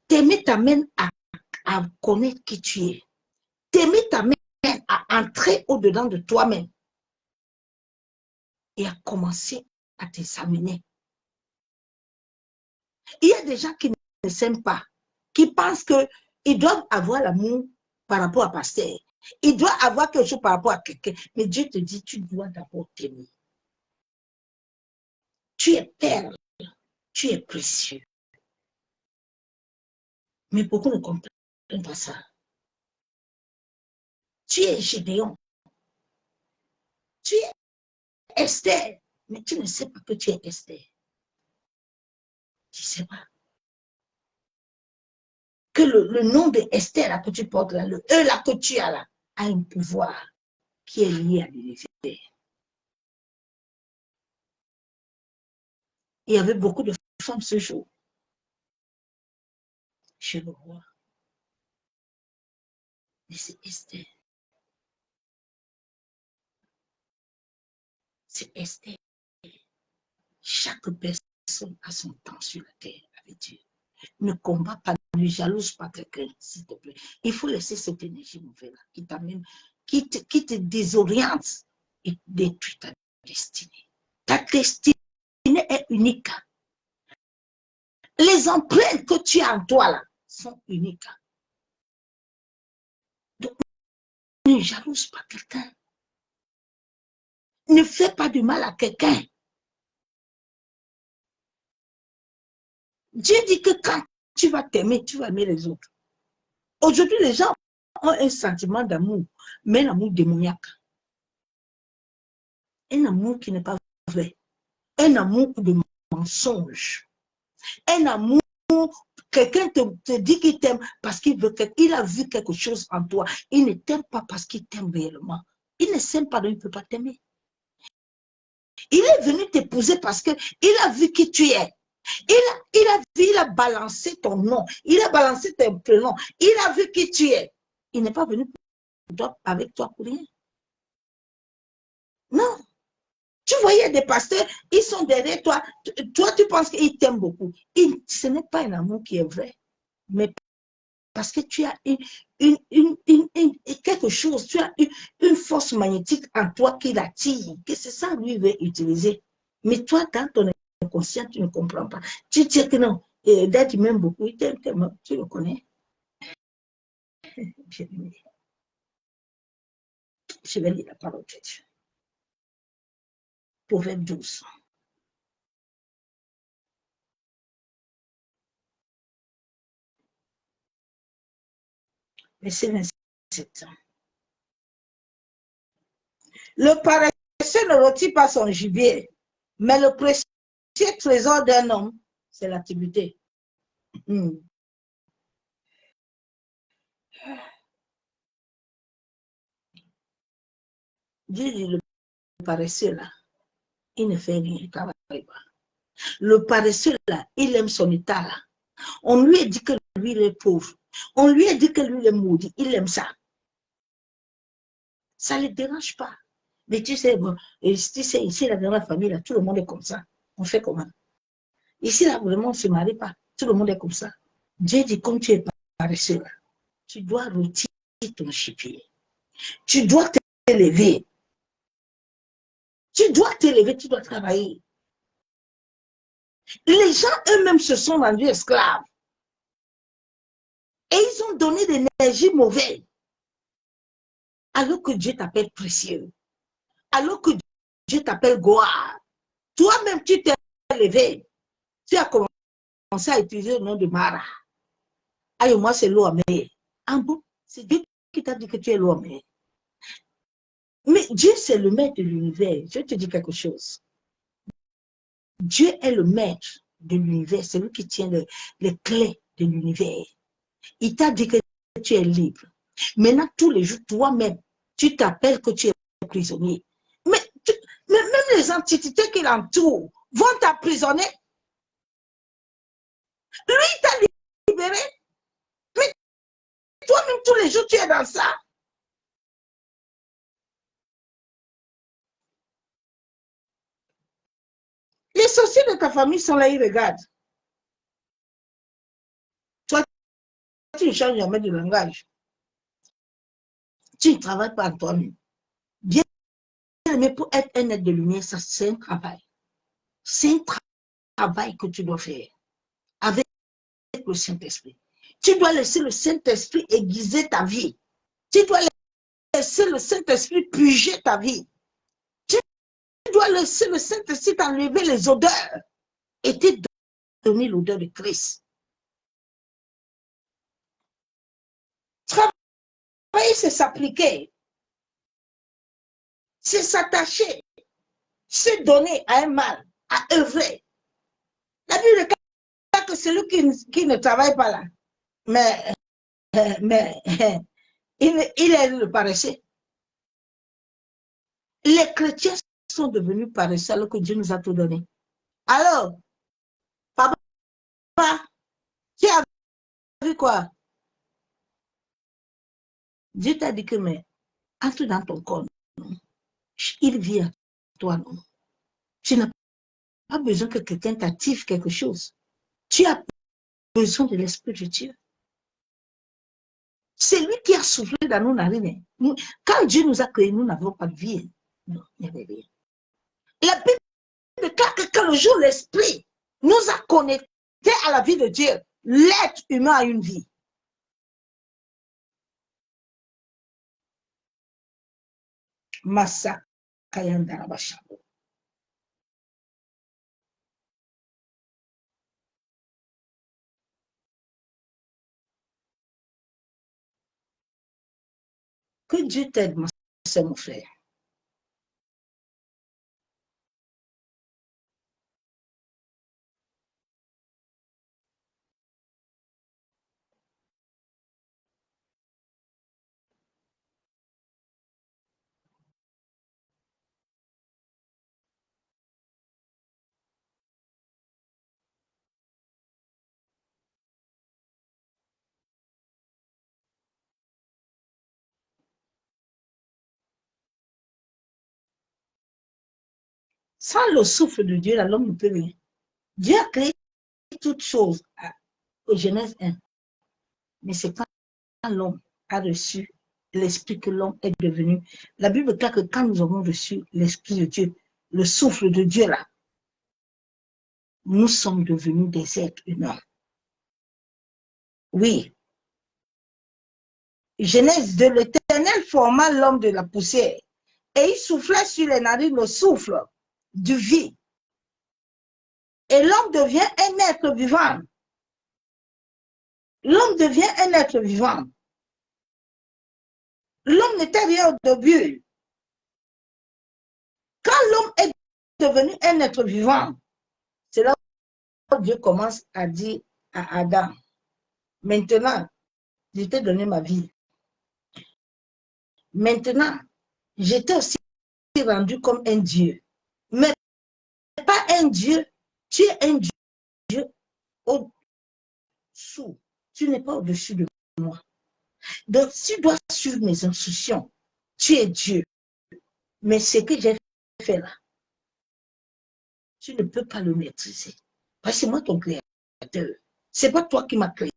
T'aimer t'amène à connaître qui tu es. T'aimer t'amène à entrer au-dedans de toi-même et à commencer à t'examiner. Il y a des gens qui ne s'aiment pas, qui pensent qu'ils doivent avoir l'amour par rapport à pasteur. Ils doivent avoir quelque chose par rapport à quelqu'un. Mais Dieu te dit, tu dois d'abord t'aimer. Tu es perle, tu es précieux. Mais beaucoup ne comprennent pas ça. Tu es Gédéon. Tu es Esther. Mais tu ne sais pas que tu es Esther. Tu ne sais pas. Que le nom de Esther là, que tu portes là, le E là que tu as là, a un pouvoir qui est lié à l'univers. Il y avait beaucoup de femmes ce jour chez le roi. Mais c'est Esther. C'est Esther. Chaque personne a son temps sur la terre avec Dieu. Ne combat pas, ne jalouse pas quelqu'un, s'il te plaît. Il faut laisser cette énergie mauvaise là qui t'amène, qui te désoriente et détruit ta destinée. Ta destinée est unique. Les empreintes que tu as en toi là sont uniques. Donc, ne jalouse pas quelqu'un. Ne fais pas du mal à quelqu'un. Dieu dit que quand tu vas t'aimer, tu vas aimer les autres. Aujourd'hui, les gens ont un sentiment d'amour, mais un amour démoniaque. Un amour qui n'est pas vrai. Un amour de mensonge. Un amour, quelqu'un te dit qu'il t'aime parce qu'il a vu quelque chose en toi. Il ne t'aime pas parce qu'il t'aime réellement. Il ne s'aime pas, donc il ne peut pas t'aimer. Il est venu t'épouser parce qu'il a vu qui tu es. Il a balancé ton nom. Il a balancé ton prénom. Il a vu qui tu es. Il n'est pas venu avec toi pour rien. Non. Tu voyais des pasteurs, ils sont derrière toi. Toi, tu penses qu'ils t'aiment beaucoup. Ce n'est pas un amour qui est vrai. Mais parce que tu as quelque chose, tu as une force magnétique en toi qui l'attire, que c'est ça lui veut utiliser. Mais toi, dans ton inconscient, tu ne comprends pas. Tu dis que non, d'être tu m'aimes beaucoup, il t'aime tellement, tu le connais. Je vais lire la parole de Dieu. Proverbe 12. Verset 27. Le paresseux ne retire pas son gibier, mais le précieux trésor d'un homme, c'est l'activité. Dieu dit le paresseux là, il ne fait rien, il ne travaille pas. Le paresseux là, il aime son état là. On lui a dit que lui, il est pauvre. On lui a dit que lui, il est maudit. Il aime ça. Ça ne le dérange pas. Mais tu sais, bon, ici, dans la famille, là, tout le monde est comme ça. On fait comment? Ici, là, vraiment, on ne se marie pas. Tout le monde est comme ça. Dieu dit, comme tu es paresseux, tu dois retirer ton chipier. Tu dois t'élever. Tu dois t'élever, tu dois travailler. Les gens eux-mêmes se sont rendus esclaves. Et ils ont donné de l'énergie mauvaise. Alors que Dieu t'appelle précieux. Alors que Dieu t'appelle gloire. Toi-même, tu t'es élevé. Tu as commencé à utiliser le nom de Mara. Aïe, moi, c'est l'homme. En bon, c'est Dieu qui t'a dit que tu es l'homme. Mais Dieu, c'est le maître de l'univers. Je te dis quelque chose. Dieu est le maître de l'univers. C'est lui qui tient les clés de l'univers. Il t'a dit que tu es libre. Maintenant, tous les jours, toi-même, tu t'appelles que tu es prisonnier. Mais même les entités qui l'entourent vont t'emprisonner. Lui, il t'a libéré. Mais toi-même, tous les jours, tu es dans ça. Les sorciers de ta famille sont là, ils regardent. Toi, tu ne changes jamais de langage. Tu ne travailles pas en toi-même. Bien aimé, pour être un être de lumière, ça, c'est un travail. C'est un travail que tu dois faire avec le Saint-Esprit. Tu dois laisser le Saint-Esprit aiguiser ta vie. Tu dois laisser le Saint-Esprit purger ta vie. Tu dois laisser le Saint-Esprit t'enlever les odeurs et te donner l'odeur de Christ. Travailler, c'est s'appliquer. C'est s'attacher. C'est donner à un mal, à œuvrer. La Bible dit que celui qui ne travaille pas là, mais il est le paresseux. Les chrétiens sont devenus paresseux alors que Dieu nous a tout donné. Alors, papa, tu as vu quoi? Dieu t'a dit que, mais, entre dans ton corps, non? Il vit à toi, non? Tu n'as pas besoin que quelqu'un t'active quelque chose. Tu as besoin de l'Esprit de Dieu. C'est lui qui a soufflé dans nos narines. Quand Dieu nous a créés, nous n'avons pas de vie. Non, il n'y avait rien. La Bible déclare que quand le jour l'Esprit nous a connectés à la vie de Dieu, l'être humain a une vie. Massa Kayandarabashabo. Que Dieu t'aide, mon frère. Sans le souffle de Dieu, l'homme ne peut rien. Dieu a créé toutes choses au Genèse 1. Mais c'est quand l'homme a reçu l'esprit que l'homme est devenu. La Bible dit que quand nous avons reçu l'esprit de Dieu, le souffle de Dieu là, nous sommes devenus des êtres humains. Oui. Genèse 2, l'Éternel forma l'homme de la poussière et il soufflait sur les narines le souffle du vie. Et l'homme devient un être vivant. L'homme devient un être vivant. L'homme n'était rien au début. Quand l'homme est devenu un être vivant, c'est là où Dieu commence à dire à Adam, maintenant, je t'ai donné ma vie. Maintenant, je t'ai aussi rendu comme un Dieu. Mais pas un Dieu, tu es un Dieu au-dessous. Tu n'es pas au-dessus de moi. Donc, tu dois suivre mes instructions. Tu es Dieu. Mais ce que j'ai fait là, tu ne peux pas le maîtriser. Parce que c'est moi ton créateur. C'est pas toi qui m'as créé.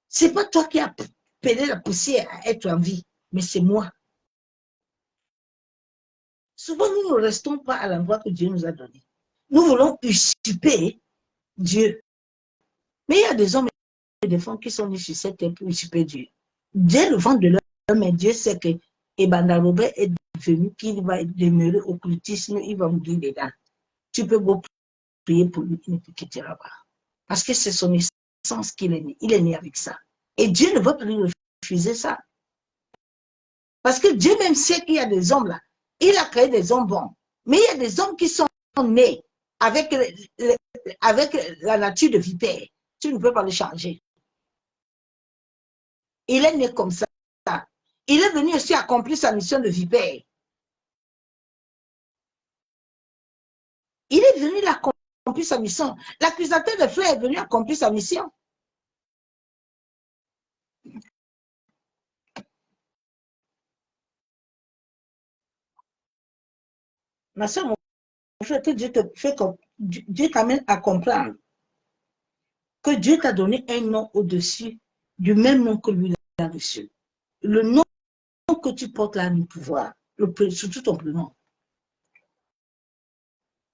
C'est pas toi qui as pelé la poussière à être en vie, mais c'est moi. Souvent, nous ne restons pas à l'endroit que Dieu nous a donné. Nous voulons usurper Dieu. Mais il y a des hommes et des femmes qui sont nés sur cette terre pour usurper Dieu. Dès le ventre de leur mère, Dieu sait que Ebanda Robert est devenu, qu'il va demeurer au occultisme, il va mourir dedans. Tu peux beaucoup prier pour lui, il ne te quittera pas. Parce que c'est son essence qu'il est né. Il est né avec ça. Et Dieu ne va pas lui refuser ça. Parce que Dieu même sait qu'il y a des hommes là. Il a créé des hommes bons. Mais il y a des hommes qui sont nés avec la nature de vipère. Tu ne peux pas le changer. Il est né comme ça. Il est venu aussi accomplir sa mission de vipère. Il est venu accomplir sa mission. L'accusateur de frères est venu accomplir sa mission. Ma soeur, mon frère, que Dieu te fait comme Dieu t'amène à comprendre que Dieu t'a donné un nom au-dessus du même nom que lui a reçu. Le nom que tu portes là du pouvoir, surtout ton prénom,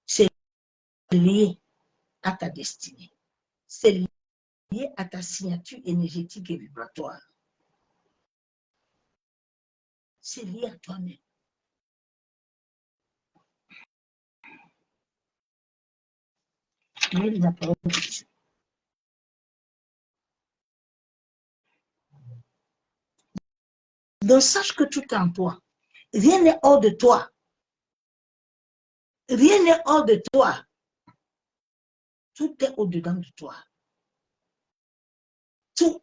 c'est lié à ta destinée. C'est lié à ta signature énergétique et vibratoire. C'est lié à toi-même. Mais la parole de Dieu. Donc sache que tout est en toi. Rien n'est hors de toi. Rien n'est hors de toi. Tout est au-dedans de toi. Tout.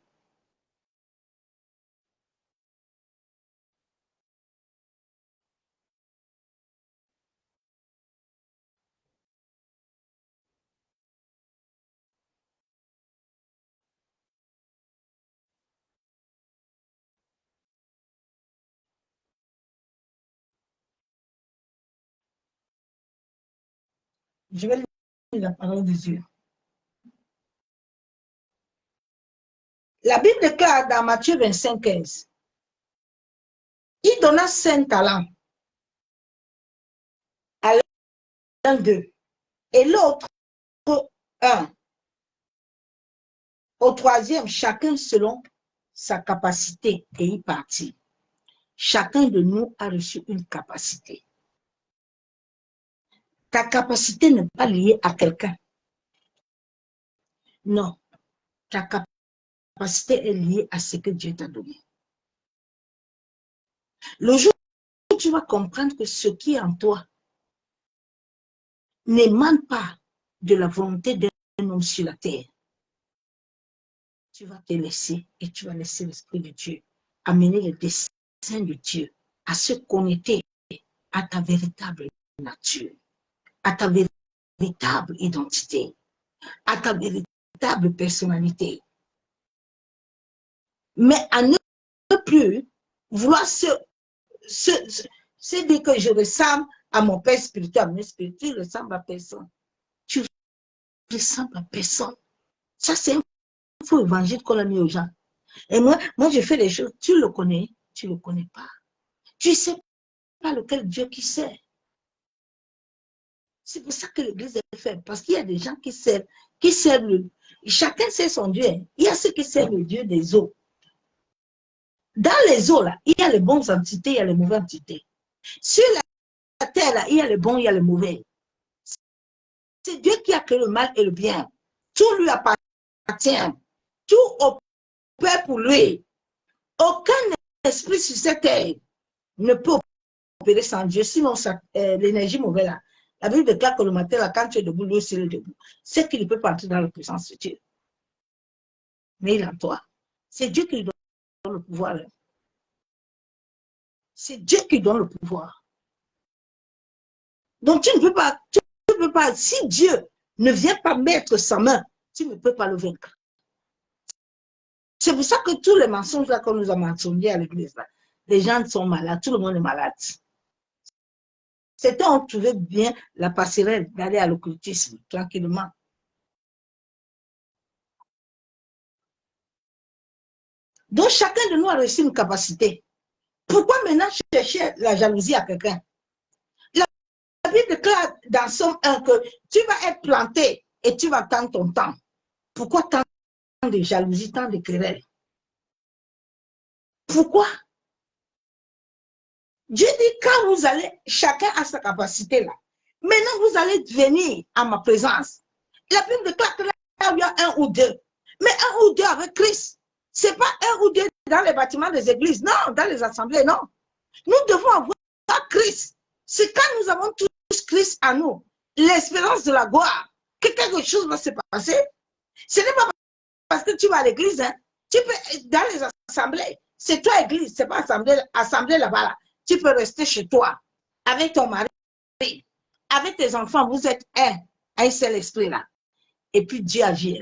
Je vais lire la parole de Dieu. La Bible déclare dans Matthieu 25, 15. Il donna 5 talents à l'un d'eux et l'autre 1. Au troisième, chacun selon sa capacité et y partit. Chacun de nous a reçu une capacité. Ta capacité n'est pas liée à quelqu'un. Non, ta capacité est liée à ce que Dieu t'a donné. Le jour où tu vas comprendre que ce qui est en toi n'émane pas de la volonté d'un homme sur la terre, tu vas te laisser et tu vas laisser l'Esprit de Dieu amener les desseins de Dieu à se connecter à ta véritable nature, à ta véritable identité, à ta véritable personnalité. Mais à ne plus vouloir se dire que je ressemble à mon père spirituel. Mon spirituel ressemble à personne. Tu ressembles à personne. Ça, c'est un faux évangile qu'on a mis aux gens. Et moi, je fais les choses. Tu le connais, tu ne le connais pas. Tu ne sais pas lequel Dieu qui sait. C'est pour ça que l'église est faible. Parce qu'il y a des gens qui servent chacun sait son Dieu. Il y a ceux qui servent le Dieu des eaux. Dans les eaux, là, il y a les bonnes entités, il y a les mauvaises entités. Sur la terre, là, il y a les bons, il y a les mauvais. C'est Dieu qui a créé le mal et le bien. Tout lui appartient. Tout opère pour lui. Aucun esprit sur cette terre ne peut opérer sans Dieu. Sinon, l'énergie mauvaise, là, la Bible déclare que le matin, là, quand tu es debout, lui aussi est debout. C'est qu'il ne peut pas entrer dans la puissance de Dieu. Mais il est en toi. C'est Dieu qui lui donne le pouvoir. C'est Dieu qui donne le pouvoir. Donc, tu ne peux pas, si Dieu ne vient pas mettre sa main, tu ne peux pas le vaincre. C'est pour ça que tous les mensonges là qu'on nous a mentionnés à l'église, là, les gens sont malades, tout le monde est malade. C'était, on trouvait bien la passerelle d'aller à l'occultisme, tranquillement. Donc, chacun de nous a reçu une capacité. Pourquoi maintenant chercher la jalousie à quelqu'un? La Bible déclare dans Somme 1 que tu vas être planté et tu vas attendre ton temps. Pourquoi tant de jalousie, tant de querelles? Pourquoi? Dieu dit, quand vous allez, chacun a sa capacité là. Maintenant, vous allez venir à ma présence. La Bible déclare que là, il y a un ou deux. Mais un ou deux avec Christ. Ce n'est pas un ou deux dans les bâtiments des églises. Non, dans les assemblées, non. Nous devons avoir Christ. C'est quand nous avons tous Christ à nous, l'espérance de la gloire, que quelque chose va se passer. Ce n'est pas parce que tu vas à l'église, hein. Tu peux, dans les assemblées, c'est toi église, c'est pas assemblée là-bas. Là. Tu peux rester chez toi, avec ton mari, avec tes enfants, vous êtes un seul esprit là. Et puis Dieu agit.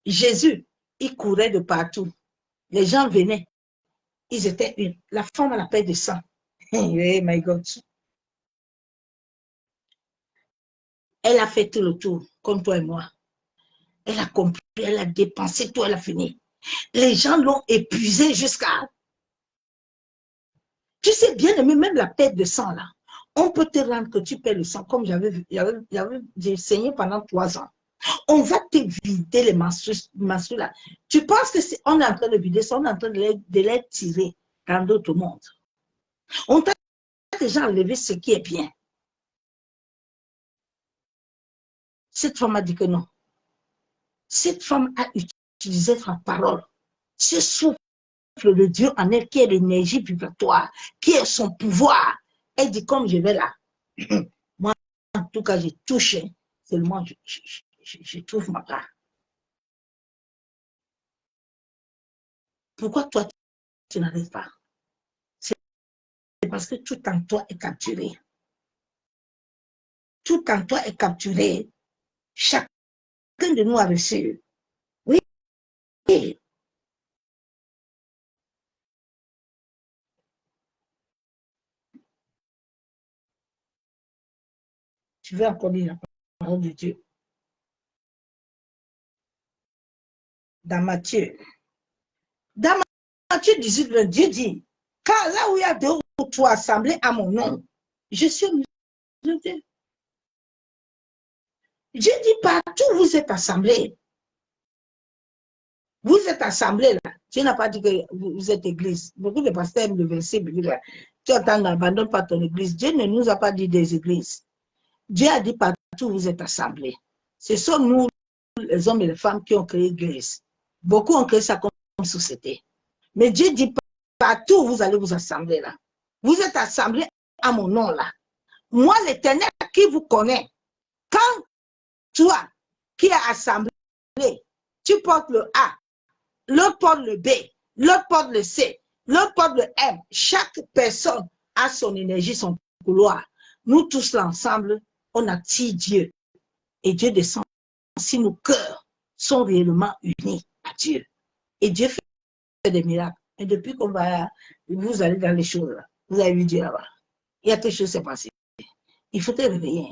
Jésus, il courait de partout. Les gens venaient. Ils étaient une. La femme à la paix de sang. Hey, my God. Elle a fait tout le tour, comme toi et moi. Elle a compris, elle a dépensé tout, elle a fini. Les gens l'ont épuisé jusqu'à... Tu sais, bien aimé, même la perte de sang, là, on peut te rendre que tu perds le sang, comme j'ai saigné pendant 3 ans. On va te vider les menstrues là. Tu penses que on est en train de vider ça, on est en train de les tirer dans d'autres mondes. On t'a déjà enlevé ce qui est bien. Cette femme a dit que non. Cette femme a utilisé sa parole. Ce souffle de Dieu en elle, qui est l'énergie vibratoire, qui est son pouvoir. Elle dit, comme je vais là, moi, en tout cas, j'ai touché, seulement je trouve ma part. Pourquoi toi, tu n'arrives pas? C'est parce que tout en toi est capturé. Tout en toi est capturé. Chacun de nous a reçu. Oui. Tu veux encore lire la parole de Dieu. Dans Matthieu. Dans Matthieu 18, Dieu dit, car là où il y a 2 ou 3 assemblés à mon nom, je suis au milieu d'eux. Dieu dit, partout vous êtes assemblés. Vous êtes assemblés là. Dieu n'a pas dit que vous êtes église. Beaucoup de pasteurs aiment le verset. Tu attends, n'abandonne pas ton église. Dieu ne nous a pas dit des églises. Dieu a dit partout vous êtes assemblés. Ce sont nous, les hommes et les femmes, qui ont créé l'église. Beaucoup ont créé ça comme société. Mais Dieu dit partout vous allez vous assembler là. Vous êtes assemblés à mon nom là. Moi, l'Éternel qui vous connaît, quand toi qui es assemblé, tu portes le A, l'autre porte le B, l'autre porte le C, l'autre porte le M. Chaque personne a son énergie, son couloir. Nous tous là ensemble, on attire Dieu. Et Dieu descend si nos cœurs sont réellement unis à Dieu. Et Dieu fait des miracles. Et depuis qu'on va, vous allez dans les choses là, vous avez vu Dieu là-bas. Il y a quelque chose qui s'est passé. Il faut te réveiller.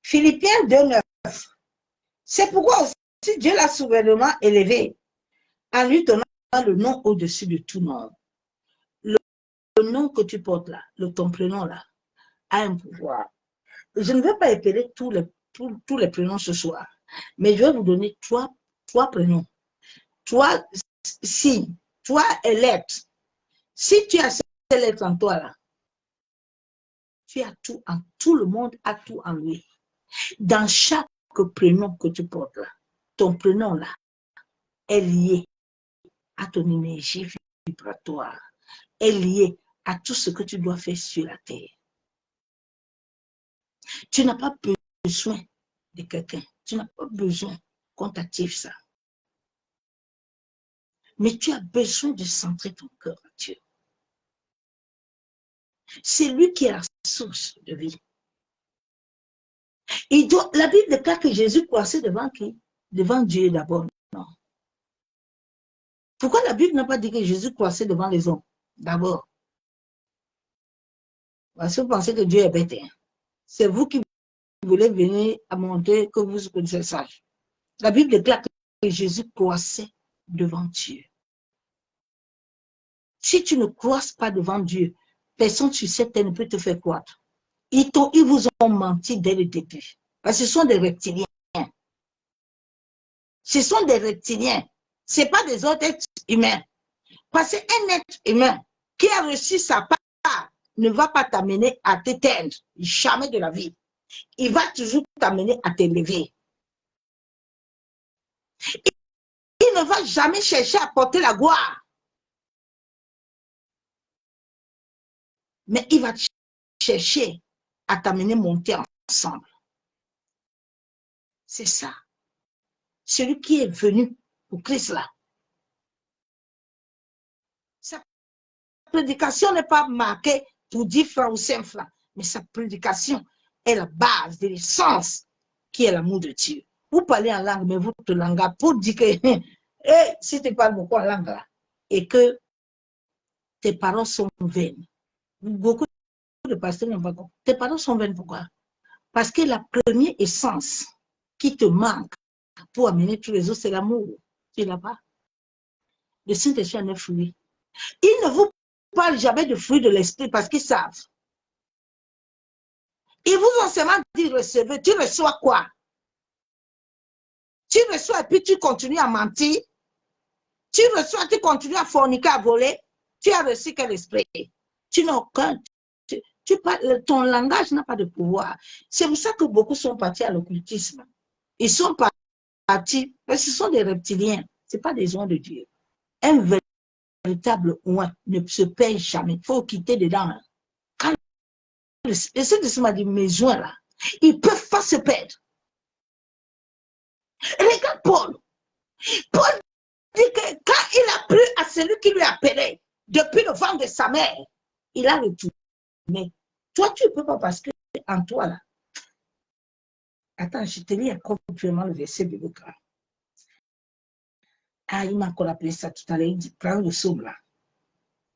Philippiens 2,9. C'est pourquoi aussi Dieu l'a souverainement élevé en lui donnant le nom au-dessus de tout nom. Le nom que tu portes là, ton prénom là, a un pouvoir. Je ne vais pas épeler tous les prénoms ce soir, mais je vais vous donner trois prénoms. 3 signes, 3 lettres. Si tu as ces lettres en toi là, tu as tout le monde a tout en lui. Dans chaque prénom que tu portes là, ton prénom là est lié à ton énergie vibratoire, est lié à tout ce que tu dois faire sur la terre. Tu n'as pas besoin de quelqu'un. Tu n'as pas besoin qu'on t'active ça. Mais tu as besoin de centrer ton cœur à Dieu. C'est lui qui est la source de vie. La Bible déclare que Jésus croissait devant qui? Devant Dieu d'abord. Non. Pourquoi la Bible n'a pas dit que Jésus croissait devant les hommes? D'abord. Parce que vous pensez que Dieu est bête. C'est vous qui voulez venir à montrer que vous connaissez sage. La Bible déclare que Jésus croissait devant Dieu. Si tu ne croises pas devant Dieu, personne sur cette terre ne peut te faire croître. Ils vous ont menti dès le début. Parce que ce sont des reptiliens. Ce sont des reptiliens. Ce n'est pas des autres êtres humains. Parce qu'un être humain qui a reçu sa part ne va pas t'amener à t'éteindre. Jamais de la vie. Il va toujours t'amener à t'élever. Il ne va jamais chercher à porter la gloire. Mais il va chercher à t'amener monter ensemble. C'est ça. Celui qui est venu pour Christ là. Sa prédication n'est pas marquée pour 10 francs ou 5 francs, mais sa prédication est la base de l'essence qui est l'amour de Dieu. Vous parlez en langue, mais vous te langez pour dire que si tu parles beaucoup en langue là, et que tes paroles sont vaines. Beaucoup de pasteurs n'ont pas compris. Tes paroles sont vaines, pourquoi? Parce que la première essence qui te manque pour amener tous les autres, c'est l'amour. Tu l'as pas. Le Saint-Esprit en est fruit. Ils ne vous parlent jamais de fruits de l'esprit parce qu'ils savent. Ils vous ont seulement dit recevez. Tu reçois quoi? Tu reçois et puis tu continues à mentir. Tu reçois, tu continues à forniquer, à voler. Tu as reçu quel esprit? Tu n'as aucun. Ton langage n'a pas de pouvoir. C'est pour ça que beaucoup sont partis à l'occultisme. Ils sont partis, parce que ce sont des reptiliens. Ce n'est pas des oins de Dieu. Un véritable oin ne se perd jamais. Il faut quitter dedans. Quand le Saint-Esprit m'a dit, mes oins là, ils ne peuvent pas se perdre. Regarde Paul. Paul dit que quand il a plu à celui qui lui appelait, depuis le ventre de sa mère, il a retourné. Toi, tu ne peux pas parce que en toi là. Attends, je te lis complètement le verset de Luc. Ah, il m'a encore appelé ça tout à l'heure. Il dit, prends le somme là.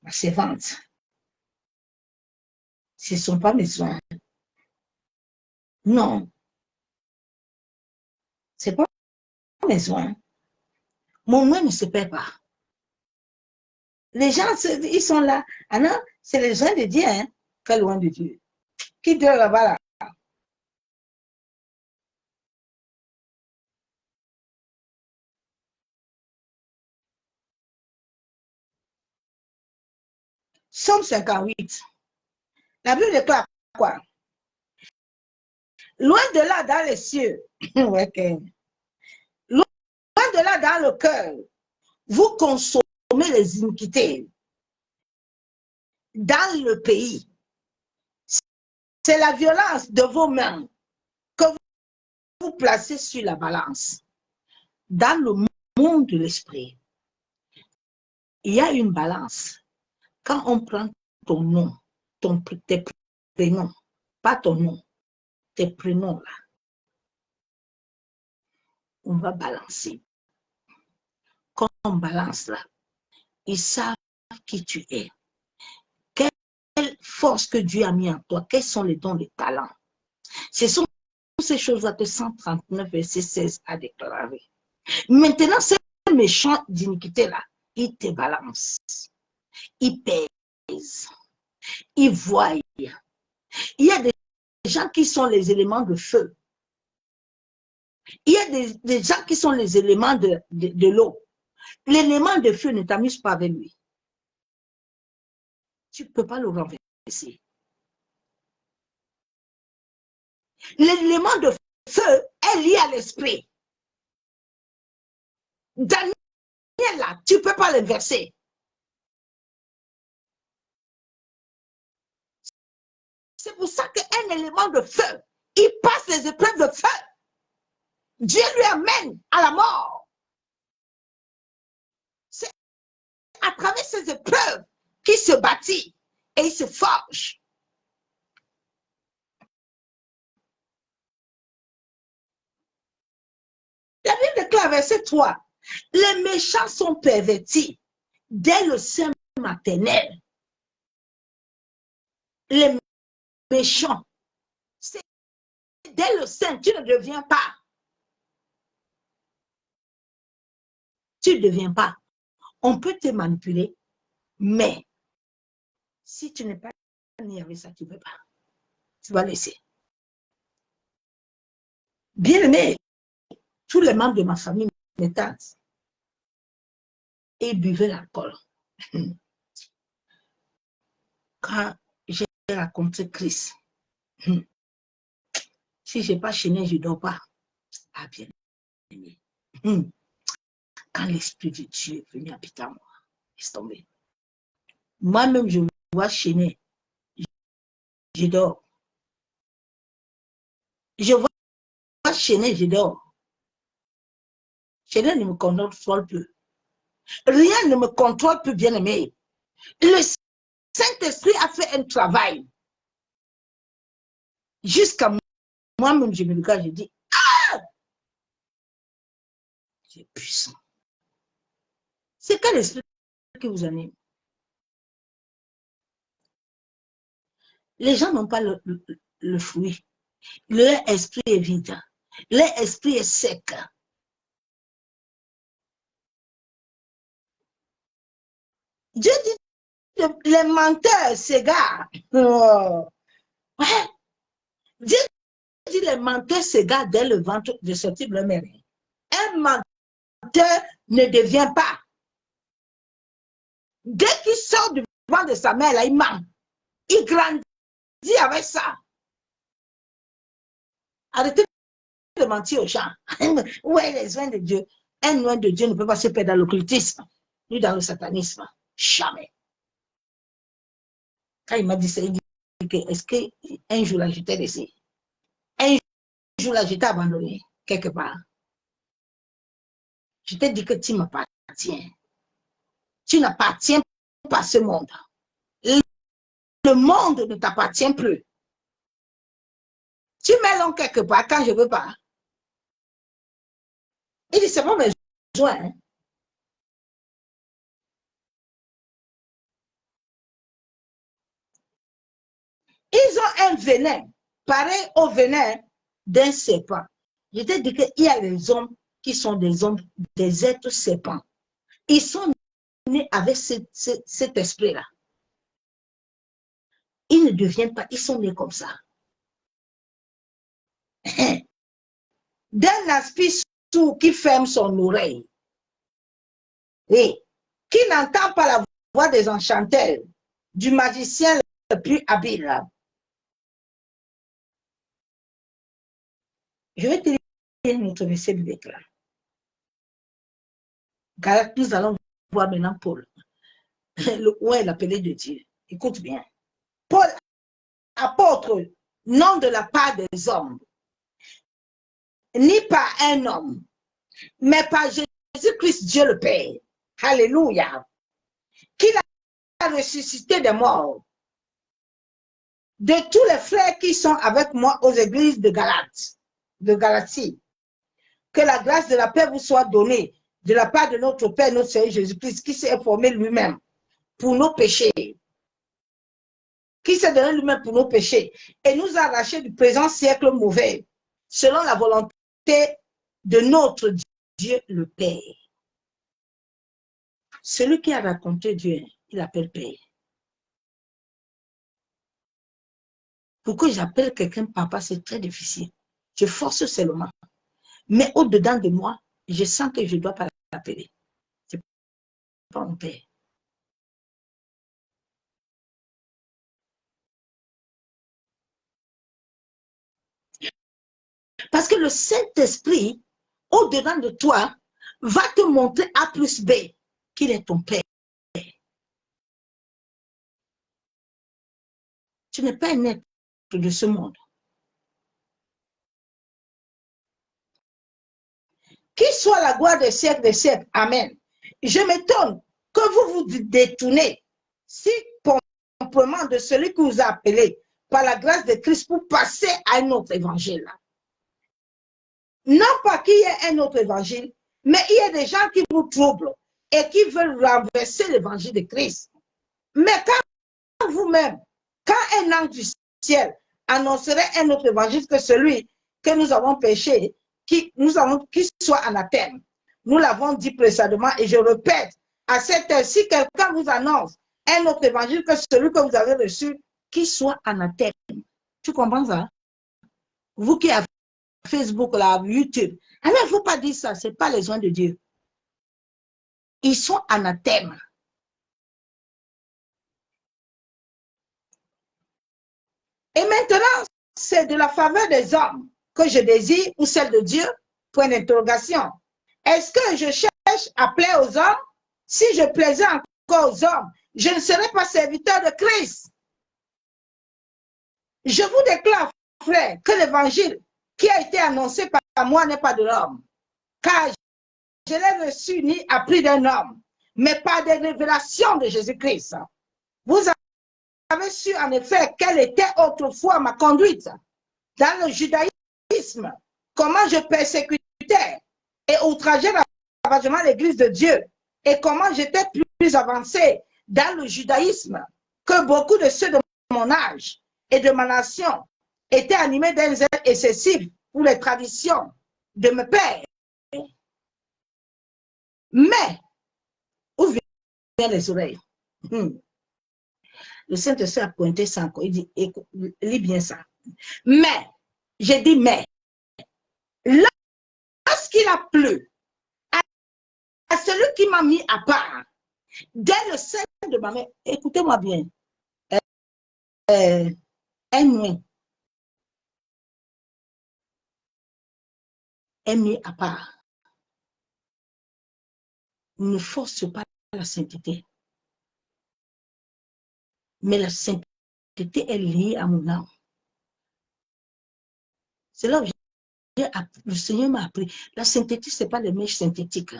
Ma servante. Ce ne sont pas mes soins. Non. Ce n'est pas mes soins. Mon nom ne se perd pas. Les gens, ils sont là. Ah non, c'est les gens de Dieu, hein. Très loin de Dieu. Qui dort là-bas là? Somme 58. La Bible déclare quoi? Loin de là dans les cieux. Okay. Loin de là dans le cœur. Vous consommez les iniquités dans le pays. C'est la violence de vos mains que vous placez sur la balance. Dans le monde de l'esprit, il y a une balance. Quand on prend ton nom, tes prénoms, pas ton nom, tes prénoms là, on va balancer. Quand on balance là, ils savent qui tu es. Quelle force que Dieu a mis en toi, quels sont les dons, les talents. Ce sont ces choses-là que 139, verset 16 a déclaré. Maintenant, ces méchants d'iniquité-là, ils te balancent, ils pèsent, ils voient. Il y a des gens qui sont les éléments de feu. Il y a des gens qui sont les éléments de l'eau. L'élément de feu ne t'amuse pas avec lui. Tu ne peux pas le renverser. L'élément de feu est lié à l'esprit. Daniel, là, tu ne peux pas l'inverser. C'est pour ça qu'un élément de feu, il passe les épreuves de feu. Dieu lui amène à la mort. à travers ces épreuves qu'il se bâtit et il se forge. La Bible déclare, verset 3, les méchants sont pervertis dès le sein maternel. Les méchants, c'est dès le sein, tu ne deviens pas. Tu ne deviens pas. On peut te manipuler, mais si tu n'es pas né avec ça, tu ne peux pas. Tu vas laisser. Bien aimé, tous les membres de ma famille m'étaient et buvaient l'alcool. Quand j'ai rencontré Christ, si je n'ai pas chaîné, je ne dors pas. Ah, bien aimé. Quand l'Esprit de Dieu est venu habiter en moi, laisse tomber. Moi-même, je vois chaîner, je dors. Je vois chaîner, je dors. Chaîner ne me contrôle plus. Rien ne me contrôle plus, bien aimé. Le Saint-Esprit a fait un travail. Jusqu'à moi-même, je me regarde, je dis, ah! C'est puissant. C'est quel esprit qui vous anime? Les gens n'ont pas le fruit. Leur esprit est vide. Leur esprit est sec. Dieu dit, les menteurs s'égarent. Oh. Ouais. Dieu dit, les menteurs s'égarent dès le ventre de sortir de leur mère. Un menteur ne devient pas. Dès qu'il sort du ventre de sa mère, là, il ment. Il grandit avec ça. Arrêtez de mentir aux gens. Où est les oins de Dieu? Un oin de Dieu ne peut pas se perdre dans l'occultisme, ni dans le satanisme. Jamais. Quand il m'a dit ça, il dit que est-ce qu'un jour là, j'étais laissé? Un jour là, j'étais abandonné quelque part. Je t'ai dit que tu m'appartiens. Tu n'appartiens pas à ce monde. Le monde ne t'appartient plus. Tu mets l'homme quelque part quand je ne veux pas. Il dit, c'est pas mes besoins. Hein. Ils ont un venin, pareil au venin d'un serpent. Je t'ai dit qu'il y a les hommes qui sont des hommes, des êtres serpents. Ils sont nés avec cet esprit-là. Ils ne deviennent pas, ils sont nés comme ça. D'un aspect sourd qui ferme son oreille. Et qui n'entend pas la voix des enchanteurs, du magicien le plus habile. Je vais te lire notre verset biblique là. Car nous allons voir maintenant Paul, où est l'appelé de Dieu. Écoute bien. Paul, apôtre, non de la part des hommes, ni par un homme, mais par Jésus-Christ, Dieu le Père. Alléluia. Qu'il a ressuscité des morts. De tous les frères qui sont avec moi aux églises de Galatie. Que la grâce de la paix vous soit donnée de la part de notre Père, notre Seigneur Jésus-Christ, qui s'est formé lui-même pour nos péchés. Qui s'est donné lui-même pour nos péchés et nous a arrachés du présent siècle mauvais, selon la volonté de notre Dieu le Père. Celui qui a raconté Dieu, il appelle Père. Pourquoi j'appelle quelqu'un papa, c'est très difficile. Je force seulement. Mais au-dedans de moi, je sens que je ne dois pas l'appeler. C'est pas mon père. Parce que le Saint-Esprit, au-dedans de toi, va te montrer A plus B qu'il est ton père. Tu n'es pas un être de ce monde. Qu'il soit la gloire des siècles. Amen. Je m'étonne que vous vous détournez si promptement de celui qui vous a appelé par la grâce de Christ pour passer à un autre évangile. Non pas qu'il y ait un autre évangile, mais il y a des gens qui vous troublent et qui veulent renverser l'évangile de Christ. Mais quand vous-même, quand un ange du ciel annoncerait un autre évangile que celui que nous avons péché, qui soit anathème, nous l'avons dit précédemment et je répète, à cette heure, si quelqu'un vous annonce un autre évangile que celui que vous avez reçu, qu'il soit anathème. Tu comprends ça? Vous qui avez Facebook, là, YouTube. Alors, il ne faut pas dire ça, ce n'est pas les gens de Dieu. Ils sont anathèmes. Et maintenant, c'est de la faveur des hommes que je désire ou celle de Dieu? Point d'interrogation. Est-ce que je cherche à plaire aux hommes? Si je plaisais encore aux hommes, je ne serais pas serviteur de Christ. Je vous déclare, frère, que l'évangile qui a été annoncé par moi n'est pas de l'homme. Car je l'ai reçu ni appris d'un homme, mais par des révélations de Jésus-Christ. Vous avez su en effet quelle était autrefois ma conduite dans le judaïsme, comment je persécutais et outrageais ravagement l'église de Dieu, et comment j'étais plus avancé dans le judaïsme que beaucoup de ceux de mon âge et de ma nation étaient animés d'un zèle excessif pour les traditions de mes pères. Mais, où viennent les oreilles? Le Saint-Esprit a pointé ça encore. Il dit, écoute, lis bien ça. Mais, j'ai dit mais, lorsqu'il a plu à celui qui m'a mis à part, dès le sein de ma mère, écoutez-moi bien, un nuit est mis à part. Ne force pas la sainteté. Mais la sainteté est liée à mon âme. C'est là où le Seigneur m'a appris. La sainteté, ce n'est pas les mèches synthétiques.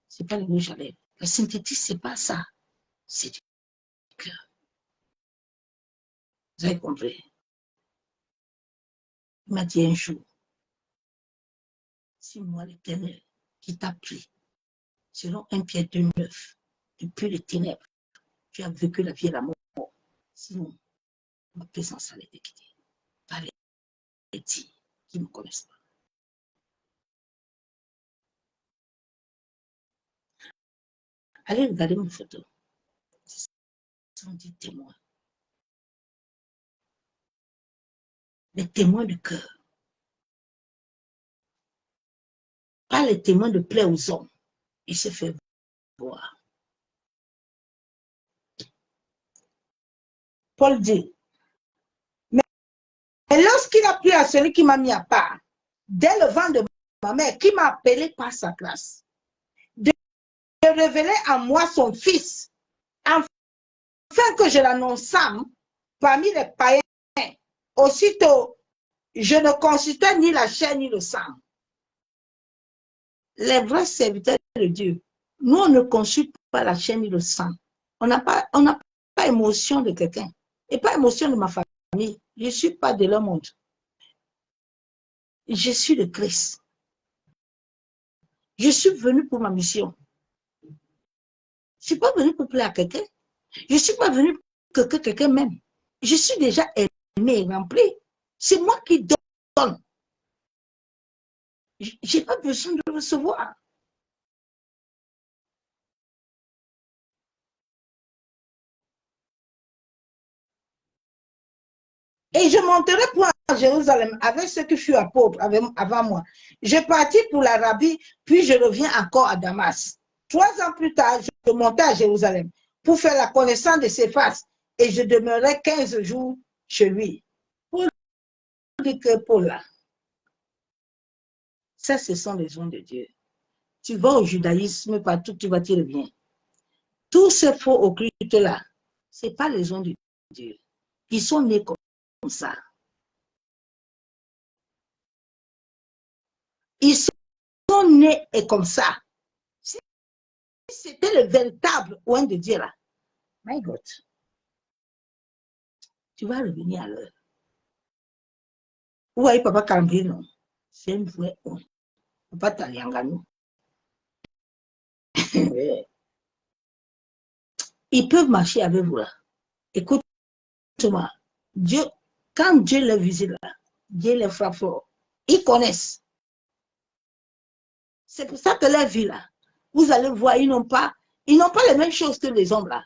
Ce n'est pas les mèches à lèvres. La sainteté, ce n'est pas ça. C'est du cœur. Vous avez compris? Il m'a dit un jour, si moi, l'Éternel, qui t'a pris, selon 1 Pierre 2,9, depuis les ténèbres, tu as vécu la vie et la mort. Sinon, ma présence allait te quitter. Par les dits qui ne me connaissent pas. Allez regarder mes photos. Ce sont des témoins. Les témoins de cœur. Pas les témoins de plaie aux hommes. Il se fait voir. Paul dit, mais lorsqu'il a plu à celui qui m'a mis à part, dès le vent de ma mère, qui m'a appelé par sa grâce, de révéler en moi son fils, afin que je l'annonçâme parmi les païens. Aussitôt, je ne consultais ni la chair ni le sang. Les vrais serviteurs de Dieu, nous, on ne consulte pas la chair ni le sang. On n'a pas émotion de quelqu'un et pas émotion de ma famille. Je ne suis pas de leur monde. Je suis de Christ. Je suis venu pour ma mission. Je ne suis pas venu pour plaire à quelqu'un. Je ne suis pas venu pour que quelqu'un m'aime. Je suis déjà aimé et rempli. C'est moi qui donne. Je n'ai pas besoin de recevoir. Et je monterai pour Jérusalem avec ceux qui furent apôtres avant moi. Je partis pour l'Arabie, puis je reviens encore à Damas. 3 ans plus tard, je montais à Jérusalem pour faire la connaissance de Céphas et je demeurai 15 jours chez lui. Pour dire que Paul là, ça ce sont les gens de Dieu. Tu vas au judaïsme, partout tu vas, tu reviens. Tous ces faux occultes là, ce n'est pas les gens de Dieu. Ils sont nés comme ça. Ils sont nés et comme ça. Si c'était le véritable oint de Dieu là, my God, tu vas revenir à l'heure. Ou avec Papa Cambri, non. C'est un vrai oint. Papa Taliangano. Ils peuvent marcher avec vous là. Écoute-moi. Dieu, quand Dieu les visite là, Dieu les frappe fort. Ils connaissent. C'est pour ça que leur vie là, vous allez voir, ils n'ont pas les mêmes choses que les hommes là.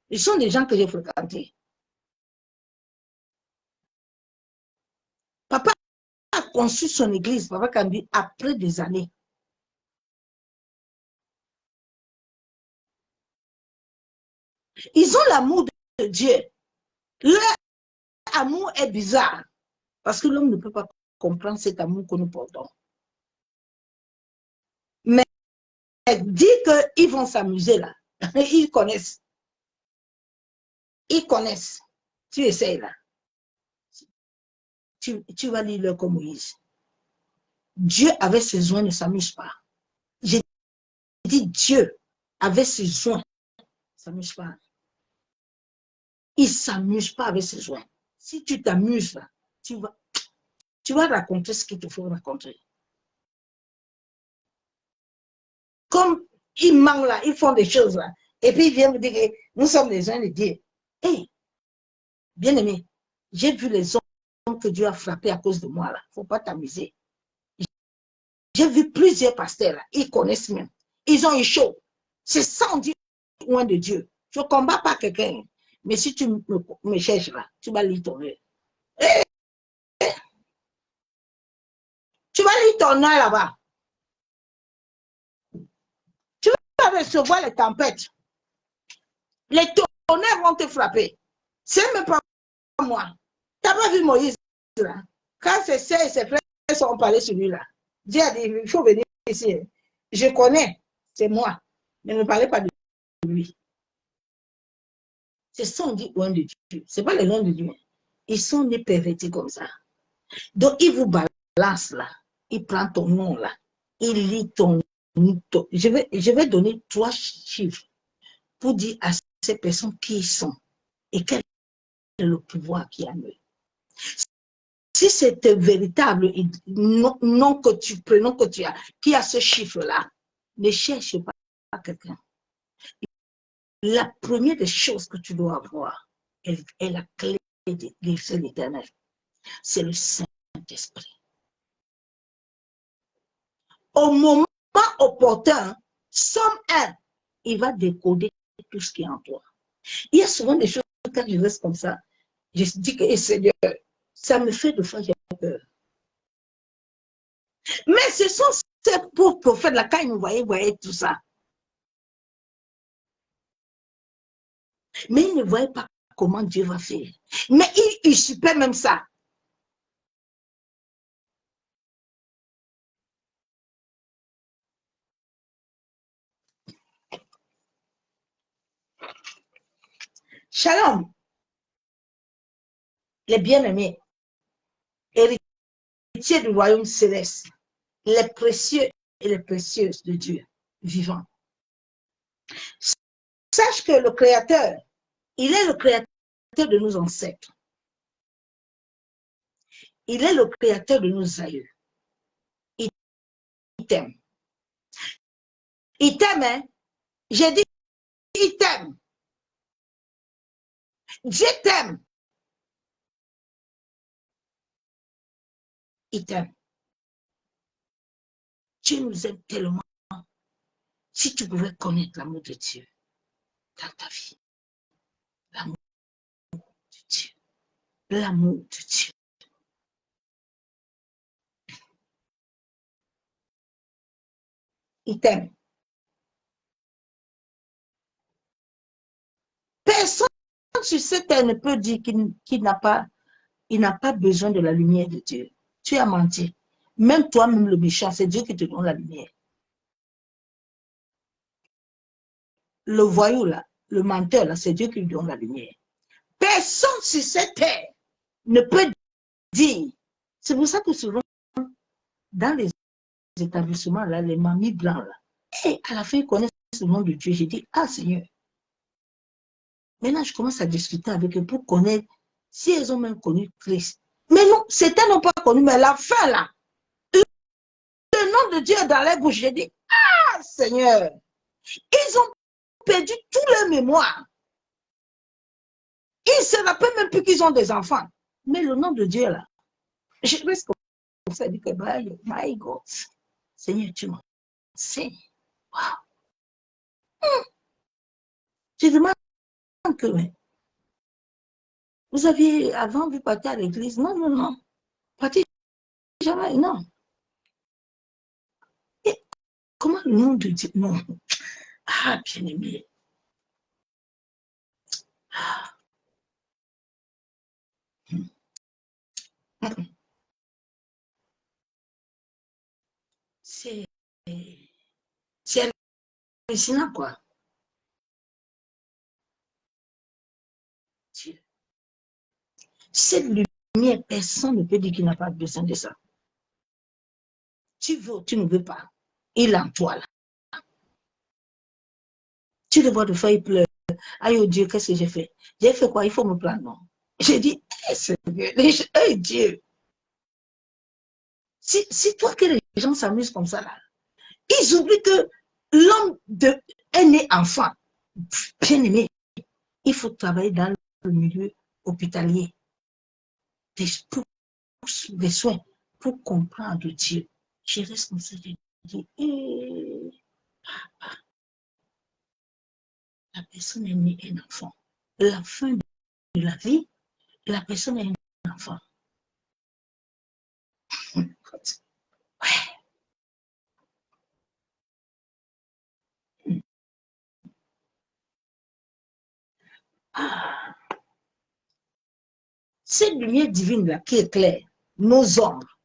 Ils sont des gens que j'ai fréquentés. Papa a conçu son église, Papa Kambi, après des années. Ils ont l'amour de Dieu. Leur amour est bizarre. Parce que l'homme ne peut pas comprendre cet amour que nous portons. Mais dire qu'ils vont s'amuser là, ils connaissent. Ils connaissent. Tu essayes là. Tu vas lire comme Moïse. Dieu avec ses joints ne s'amuse pas. J'ai dit Dieu avec ses joints ne s'amuse pas. Il ne s'amuse pas avec ses joints. Si tu t'amuses là, tu vas raconter ce qu'il te faut raconter. Comme ils manquent là, ils font des choses là, et puis ils viennent me dire que nous sommes les uns de Dieu. Hé, bien aimé, j'ai vu les hommes que Dieu a frappés à cause de moi là. Il ne faut pas t'amuser. J'ai vu plusieurs pasteurs là, ils connaissent même. Ils ont eu chaud. C'est sans dire loin de Dieu. Je ne combats pas quelqu'un. Mais si tu me cherches là, tu vas lire ton œil. Tu vas lire ton œil là-bas. Tu vas recevoir les tempêtes. Les tonnerres vont te frapper. C'est même pas moi. Tu n'as pas vu Moïse là? Quand ses sœurs et ses frères sont parlés sur lui là, Dieu a dit, il faut venir ici. Je connais, c'est moi. Mais ne parlez pas de lui. C'est ça on dit loin de Dieu. Ce n'est pas le nom de Dieu. Ils sont nés pervertis comme ça. Donc, il vous balance là. Il prend ton nom là. Il lit ton nom. Je vais donner 3 chiffres pour dire à ces personnes qui ils sont et quel est le pouvoir qui est en eux. Si c'est véritable nom que tu prénom que tu as, qui a ce chiffre-là, ne cherche pas quelqu'un. La première des choses que tu dois avoir est la clé de l'éternel. C'est le Saint-Esprit. Au moment opportun, Somme 1, il va décoder tout ce qui est en toi. Il y a souvent des choses, quand je reste comme ça, je dis que Seigneur, ça me fait de fois j'ai peur. Mais ce sont ces pauvres prophètes-là, quand ils me voyaient tout ça. Mais ils ne voyaient pas comment Dieu va faire. Mais ils usurpaient même ça. Shalom, les bien-aimés, héritiers du royaume céleste, les précieux et les précieuses de Dieu vivant. Sache que le Créateur, il est le Créateur de nos ancêtres. Il est le Créateur de nos aïeux. Il t'aime. Il t'aime, hein? J'ai dit, il t'aime. Dieu t'aime. Il t'aime. Dieu nous aime tellement. Si tu pouvais connaître l'amour de Dieu dans ta vie, l'amour de Dieu, l'amour de Dieu. Il t'aime. Personne sur cette terre ne peut dire qu'il n'a pas besoin de la lumière de Dieu. Tu as menti. Même toi-même le méchant, c'est Dieu qui te donne la lumière. Le voyou là, le menteur là, c'est Dieu qui lui donne la lumière. Personne sur cette terre ne peut dire. C'est pour ça que souvent, dans les établissements là, les mamies blancs là, Et à la fin, ils connaissent le nom de Dieu. J'ai dit, ah Seigneur. Maintenant, je commence à discuter avec eux pour connaître si elles ont même connu Christ. Mais non, certains n'ont pas connu, mais à la fin, là, le nom de Dieu est dans les bouches. J'ai dit, ah Seigneur, ils ont perdu toute leur mémoire. Ils ne se rappellent même plus qu'ils ont des enfants. Mais le nom de Dieu, là, je reste comme ça, je dis que, my God, Seigneur, tu m'enseignes. Wow. Je demande que, vous aviez avant vu partir à l'église? Non, non, non. Partir jamais, non. Et comment le nom de Dieu? Non. Ah, bien aimé. C'est hallucinant, quoi. Cette lumière, personne ne peut dire qu'il n'a pas besoin de ça. Tu veux ou tu ne veux pas. Il est en toi, là. Tu le vois de faire, il pleure. Aïe, oh Dieu, qu'est-ce que j'ai fait? J'ai fait quoi? Il faut me prendre, non? J'ai dit, hey, Dieu. Si toi que les gens s'amusent comme ça, là, ils oublient que l'homme est né enfant. Bien aimé, il faut travailler dans le milieu hospitalier. Des soins pour comprendre Dieu. Je reste comme ça, je dis, la personne est née un enfant. La fin de la vie, la personne est un enfant. Ouais. Ah. Cette lumière divine-là qui éclaire nos ombres,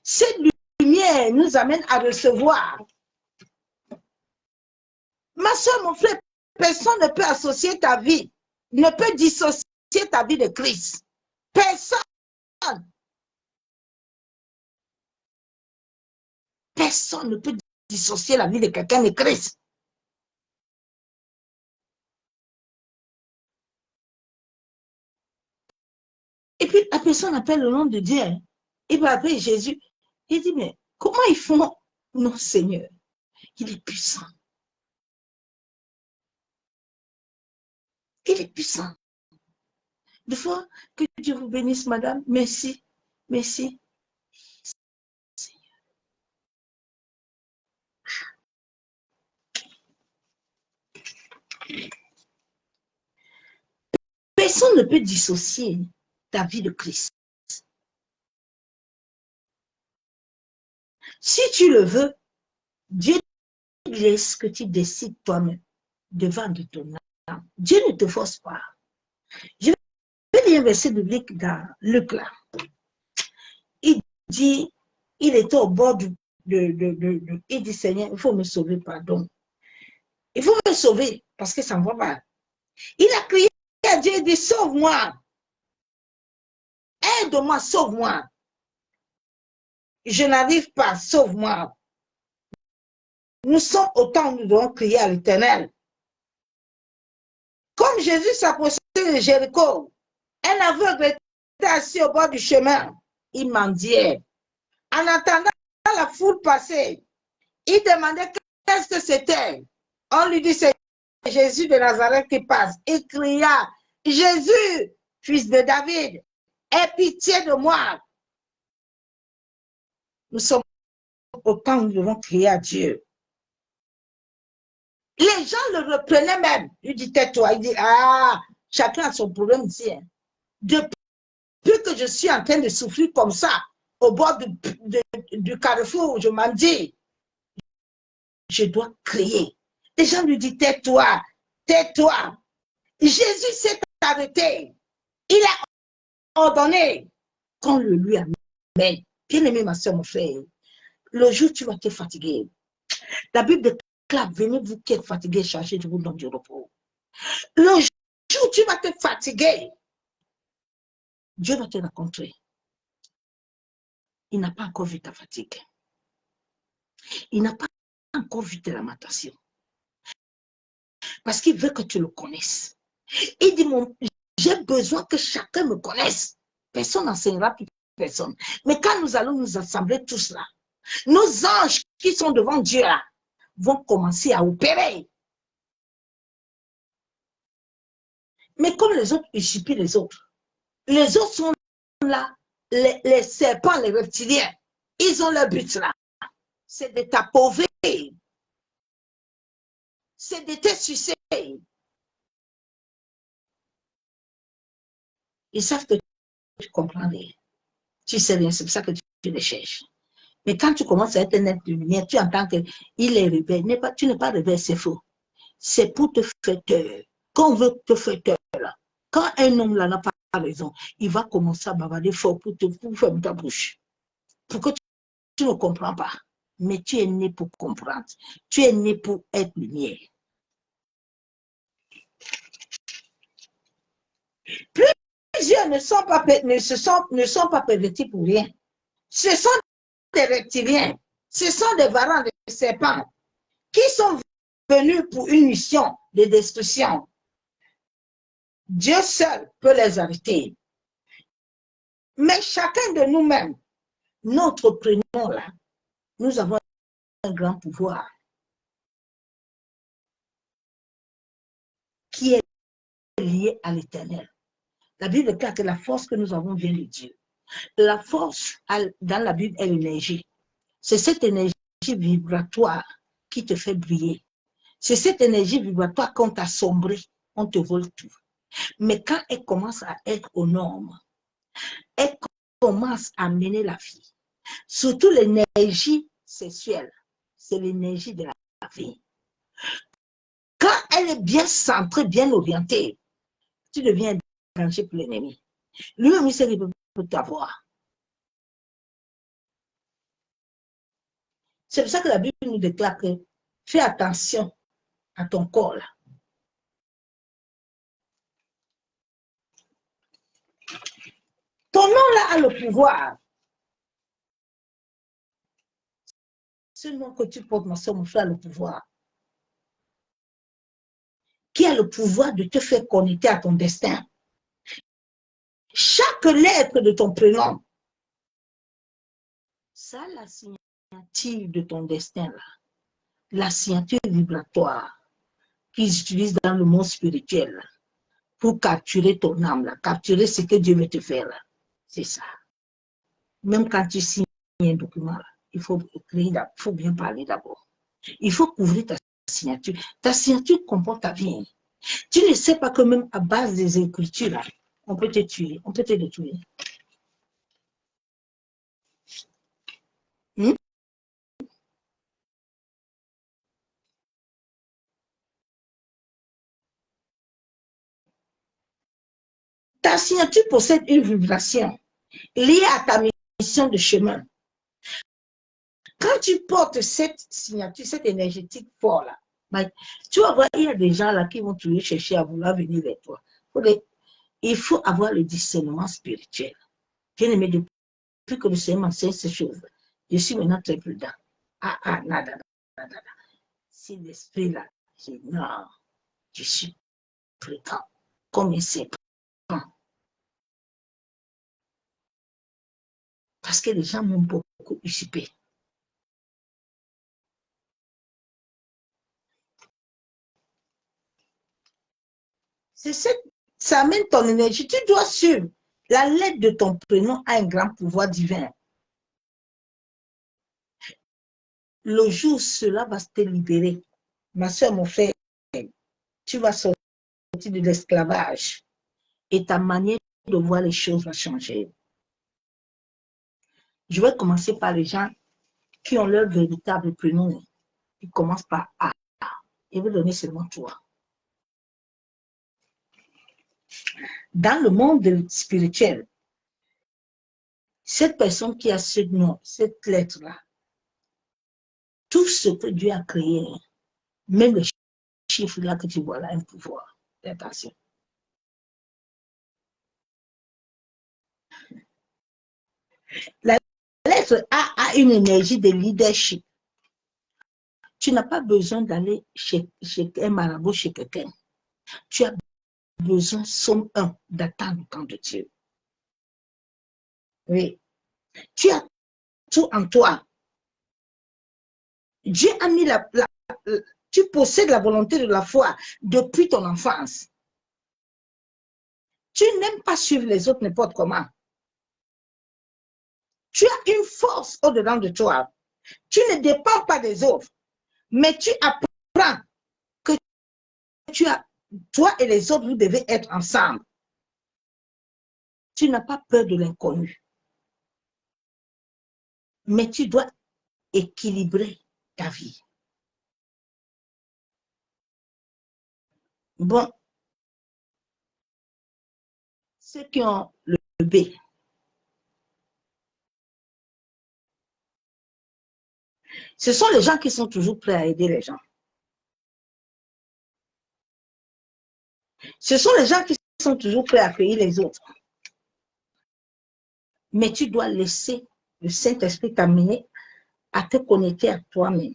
cette lumière nous amène à recevoir. Ma soeur, mon frère, personne ne peut associer ta vie, ne peut dissocier ta vie de Christ. Personne. Personne ne peut dissocier la vie de quelqu'un de Christ. Et puis la personne appelle le nom de Dieu. Il va appeler Jésus. Il dit, mais comment ils font? Non, Seigneur, il est puissant. Il est puissant. Des fois, que Dieu vous bénisse, madame. Merci. Merci. Personne ne peut dissocier ta vie de Christ. Si tu le veux, Dieu laisse que tu décides toi-même de vendre ton âme. Dieu ne te force pas. Je vais lire un verset biblique dans Luc là. Il dit, il était au bord il dit, Seigneur, il faut me sauver, pardon. Il faut me sauver parce que ça ne va pas. Il a crié à Dieu, il dit, sauve-moi. Aide-moi, sauve-moi. Je n'arrive pas, sauve-moi. Nous sommes autant, nous devons crier à l'Éternel. Comme Jésus s'approchait de Jéricho, un aveugle était assis au bord du chemin. Il mendiait. En attendant la foule passer, il demandait qu'est-ce que c'était. On lui dit, c'est Jésus de Nazareth qui passe. Il cria, Jésus, fils de David, aie pitié de moi. Nous sommes autant, nous devons crier à Dieu. Les gens le reprenaient même. Il dit, tais-toi. Il dit, ah, chacun a son problème ici. Hein. Depuis que je suis en train de souffrir comme ça, au bord du carrefour où je m'en dis, je dois crier. Les gens lui disent, tais-toi, tais-toi. Jésus s'est arrêté. Il a ordonné qu'on le lui amène. Bien aimé, ma soeur, mon frère, le jour où tu vas te fatiguer, la Bible déclare, venez vous qui êtes fatigués, chargés, je vous donne du repos. Le jour où tu vas te fatiguer, Dieu va te rencontrer. Il n'a pas encore vu ta fatigue. Il n'a pas encore vu de lamentation. Parce qu'il veut que tu le connaisses. Il dit, j'ai besoin que chacun me connaisse. Personne n'enseignera plus personne. Mais quand nous allons nous assembler tous là, nos anges qui sont devant Dieu là, vont commencer à opérer. Mais comme les autres usurpent les autres sont là, les serpents, les reptiliens, ils ont leur but là. C'est de t'appauvrir. C'est de te sucer. Ils savent que tu comprends rien. Tu sais rien, c'est pour ça que tu les cherches. Mais quand tu commences à être un être de lumière, tu entends qu'il est rebelle. Tu n'es pas rebelle, c'est faux. C'est pour te faire taire. Quand on veut te faire taire, là, quand un homme là n'a pas raison, il va commencer à bavarder fort pour fermer ta bouche. Pour que tu ne comprends pas. Mais tu es né pour comprendre. Tu es né pour être lumière. Plusieurs ne sont pas pervertis pour rien. Ce sont des reptiliens. Ce sont des varans, des serpents qui sont venus pour une mission de destruction. Dieu seul peut les arrêter. Mais chacun de nous-mêmes, notre prénom là, nous avons un grand pouvoir qui est lié à l'éternel. La Bible déclare que la force que nous avons vient de Dieu. La force dans la Bible est l'énergie. C'est cette énergie vibratoire qui te fait briller. C'est cette énergie vibratoire qu'on t'assombrit, on te vole tout. Mais quand elle commence à être aux normes, elle commence à mener la vie. Surtout l'énergie sexuelle, c'est l'énergie de la vie. Quand elle est bien centrée, bien orientée, tu deviens un danger pour l'ennemi. Lui-même, il sait qu'il peut t'avoir. C'est pour ça que la Bible nous déclare que fais attention à ton corps là. Ton nom là a le pouvoir. Ce nom que tu portes, ma soeur, mon frère, a le pouvoir. Qui a le pouvoir de te faire connecter à ton destin. Chaque lettre de ton prénom, ça a la signature de ton destin là. La signature vibratoire qu'ils utilisent dans le monde spirituel là, pour capturer ton âme, là, capturer ce que Dieu veut te faire. C'est ça. Même quand tu signes un document, là, il faut écrire, il faut bien parler d'abord. Il faut couvrir ta signature. Ta signature comporte ta vie. Tu ne sais pas que même à base des écritures, là, on peut te tuer, on peut te détruire. Hmm? Ta signature possède une vibration liée à ta mission de chemin. Quand tu portes cette signature, cette énergétique forte là, ben, tu vas voir, il y a des gens là qui vont toujours chercher à vouloir venir vers toi. Il faut avoir le discernement spirituel. Bien aimé, depuis que le Seigneur m'enseigne ces choses, je suis maintenant très prudent. Nada. Si l'esprit là, je dis non, je suis prudent, comme un serpent. Parce que les gens m'ont beaucoup usurpé. Ça amène ton énergie. Tu dois suivre. La lettre de ton prénom a un grand pouvoir divin. Le jour où cela va te libérer, ma soeur, mon frère, tu vas sortir de l'esclavage et ta manière de voir les choses va changer. Je vais commencer par les gens qui ont leur véritable prénom. Ils commencent par A. Je vais donner seulement toi. Dans le monde spirituel, cette personne qui a ce nom, cette lettre-là, tout ce que Dieu a créé, même le chiffre là que tu vois là, un pouvoir. Attention. La lettre A a une énergie de leadership. Tu n'as pas besoin d'aller chez un marabout, chez quelqu'un. Tu as besoin, somme 1, d'attendre le temps de Dieu. Oui. Tu as tout en toi. Dieu a mis tu possèdes la volonté de la foi depuis ton enfance. Tu n'aimes pas suivre les autres n'importe comment. Tu as une force au-dedans de toi. Tu ne dépends pas des autres, mais tu apprends que toi et les autres, vous devez être ensemble. Tu n'as pas peur de l'inconnu, mais tu dois équilibrer ta vie. Bon, ceux qui ont le B, ce sont les gens qui sont toujours prêts à aider les gens. Ce sont les gens qui sont toujours prêts à accueillir les autres. Mais tu dois laisser le Saint-Esprit t'amener à te connecter à toi-même.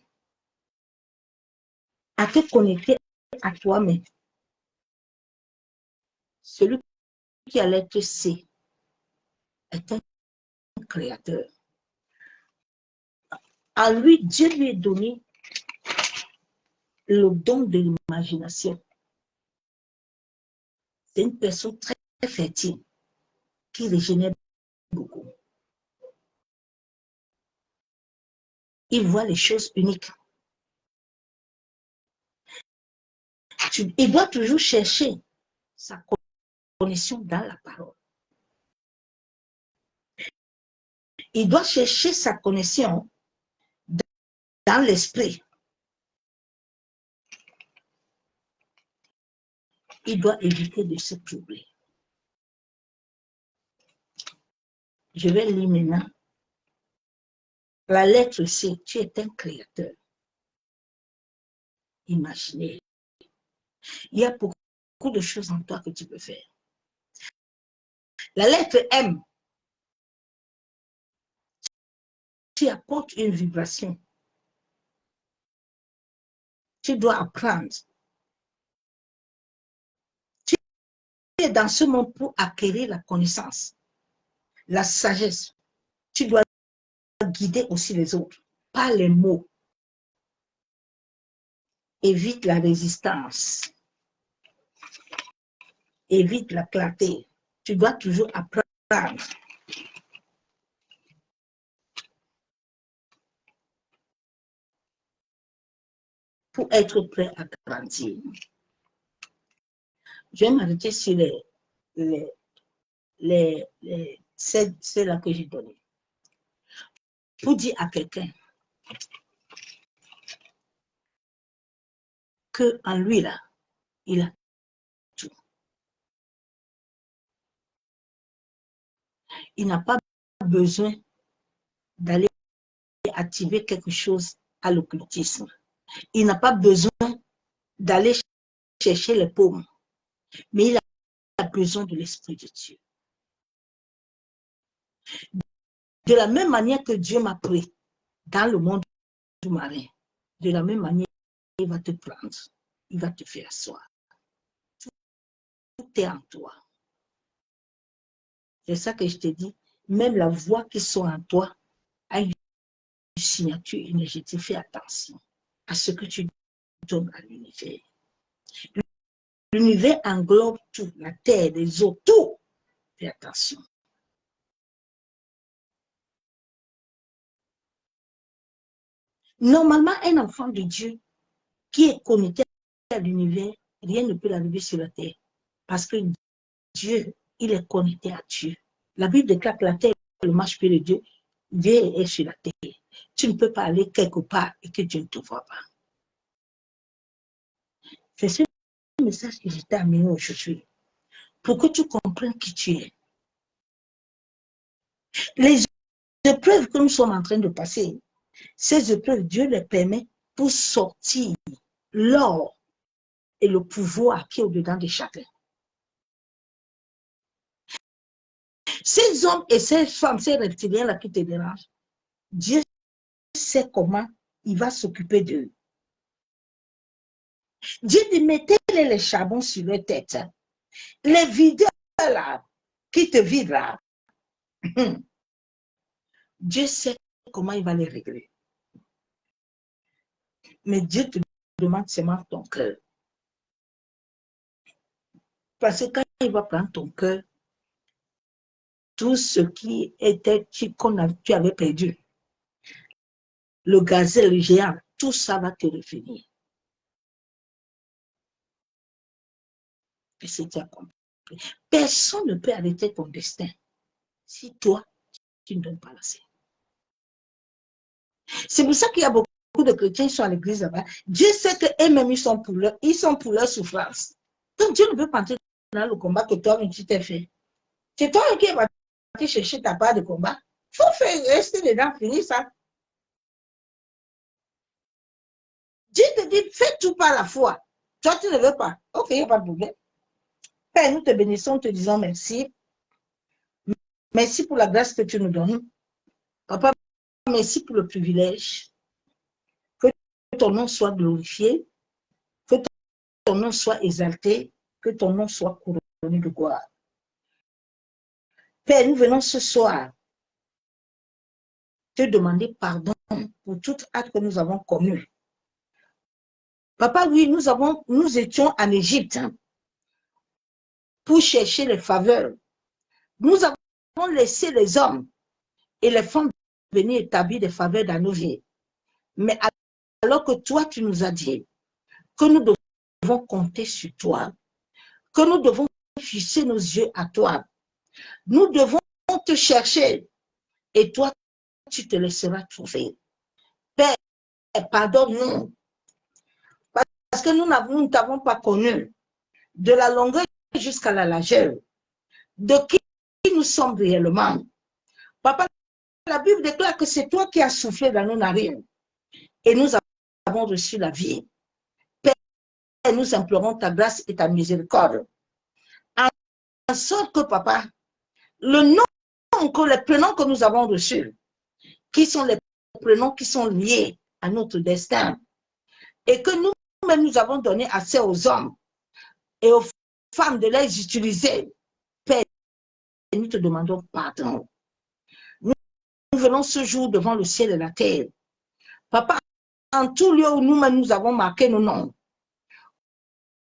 À te connecter à toi-même. Celui qui a l'être C est un créateur. À lui, Dieu lui a donné le don de l'imagination. C'est une personne très fertile qui régénère beaucoup. Il voit les choses uniques. Il doit toujours chercher sa connexion dans la parole. Il doit chercher sa connexion dans l'esprit. Il doit éviter de se troubler. Je vais lire maintenant. La lettre C, tu es un créateur imaginaire. Il y a beaucoup de choses en toi que tu peux faire. La lettre M, tu apportes une vibration. Tu dois apprendre. Tu es dans ce monde pour acquérir la connaissance, la sagesse. Tu dois guider aussi les autres par les mots. Évite la résistance. Évite la clarté. Tu dois toujours apprendre. Pour être prêt à grandir. Je vais m'arrêter sur c'est là que j'ai donné. Pour dire à quelqu'un qu'en lui, là, il a tout. Il n'a pas besoin d'aller activer quelque chose à l'occultisme. Il n'a pas besoin d'aller chercher les paumes, mais il a besoin de l'Esprit de Dieu. De la même manière que Dieu m'a pris dans le monde du marin, de la même manière, il va te prendre, il va te faire asseoir. Tout est en toi. C'est ça que je te dis. Même la voix qui sont en toi a une signature énergétique. Fais attention à ce que tu donnes à l'univers. L'univers englobe tout, la terre, les eaux, tout. Fais attention. Normalement, un enfant de Dieu qui est connecté à l'univers, rien ne peut l'arriver sur la terre. Parce que Dieu, il est connecté à Dieu. La Bible déclare que la terre est le marche-pied de Dieu. Dieu est sur la terre. Tu ne peux pas aller quelque part et que Dieu ne te voit pas. C'est ce message que je t'ai amené aujourd'hui. Pour que tu comprennes qui tu es. Les épreuves que nous sommes en train de passer, ces épreuves, Dieu les permet pour sortir l'or et le pouvoir qui est au-dedans de chacun. Ces hommes et ces femmes, ces reptiliens-là qui te dérangent, Dieu sait comment il va s'occuper d'eux. Dieu dit, mettez-les les charbons sur leur tête. Les videurs là, qui te vident là, Dieu sait comment il va les régler. Mais Dieu te demande seulement ton cœur. Parce que quand il va prendre ton cœur, tout ce qui était qu'on tu avais perdu, le gazelle, le géant, tout ça va te revenir. Et c'est déjà compris. Personne ne peut arrêter ton destin si toi, tu ne donnes pas la scène. C'est pour ça qu'il y a beaucoup de chrétiens qui sont à l'église là-bas. Dieu sait qu'eux-mêmes, ils sont pour leur souffrance. Donc Dieu ne peut pas entrer dans le combat que toi-même tu t'es fait. C'est toi qui vas chercher ta part de combat. Il faut rester dedans, finir ça. Dieu te dit, fais tout par la foi. Toi, tu ne veux pas. Ok, il n'y a pas de problème. Père, nous te bénissons, te disons merci. Merci pour la grâce que tu nous donnes. Papa, merci pour le privilège. Que ton nom soit glorifié. Que ton nom soit exalté. Que ton nom soit couronné de gloire. Père, nous venons ce soir te demander pardon pour tout acte que nous avons commis. Papa, oui, nous étions en Égypte pour chercher les faveurs. Nous avons laissé les hommes et les femmes venir établir des faveurs dans nos vies. Mais alors que toi, tu nous as dit que nous devons compter sur toi, que nous devons fixer nos yeux à toi, nous devons te chercher et toi, tu te laisseras trouver. Père, pardonne-nous parce que nous ne t'avons pas connu de la longueur jusqu'à la largeur, de qui nous sommes réellement. Papa, la Bible déclare que c'est toi qui as soufflé dans nos narines et nous avons reçu la vie. Père, nous implorons ta grâce et ta miséricorde. En sorte que, papa, les prénoms que nous avons reçus, qui sont les prénoms qui sont liés à notre destin, et que nous-mêmes nous avons donné accès aux hommes et aux femmes de les utiliser, Père, nous te demandons pardon. Nous venons ce jour devant le ciel et la terre. Papa, en tout lieu où nous-mêmes nous avons marqué nos noms,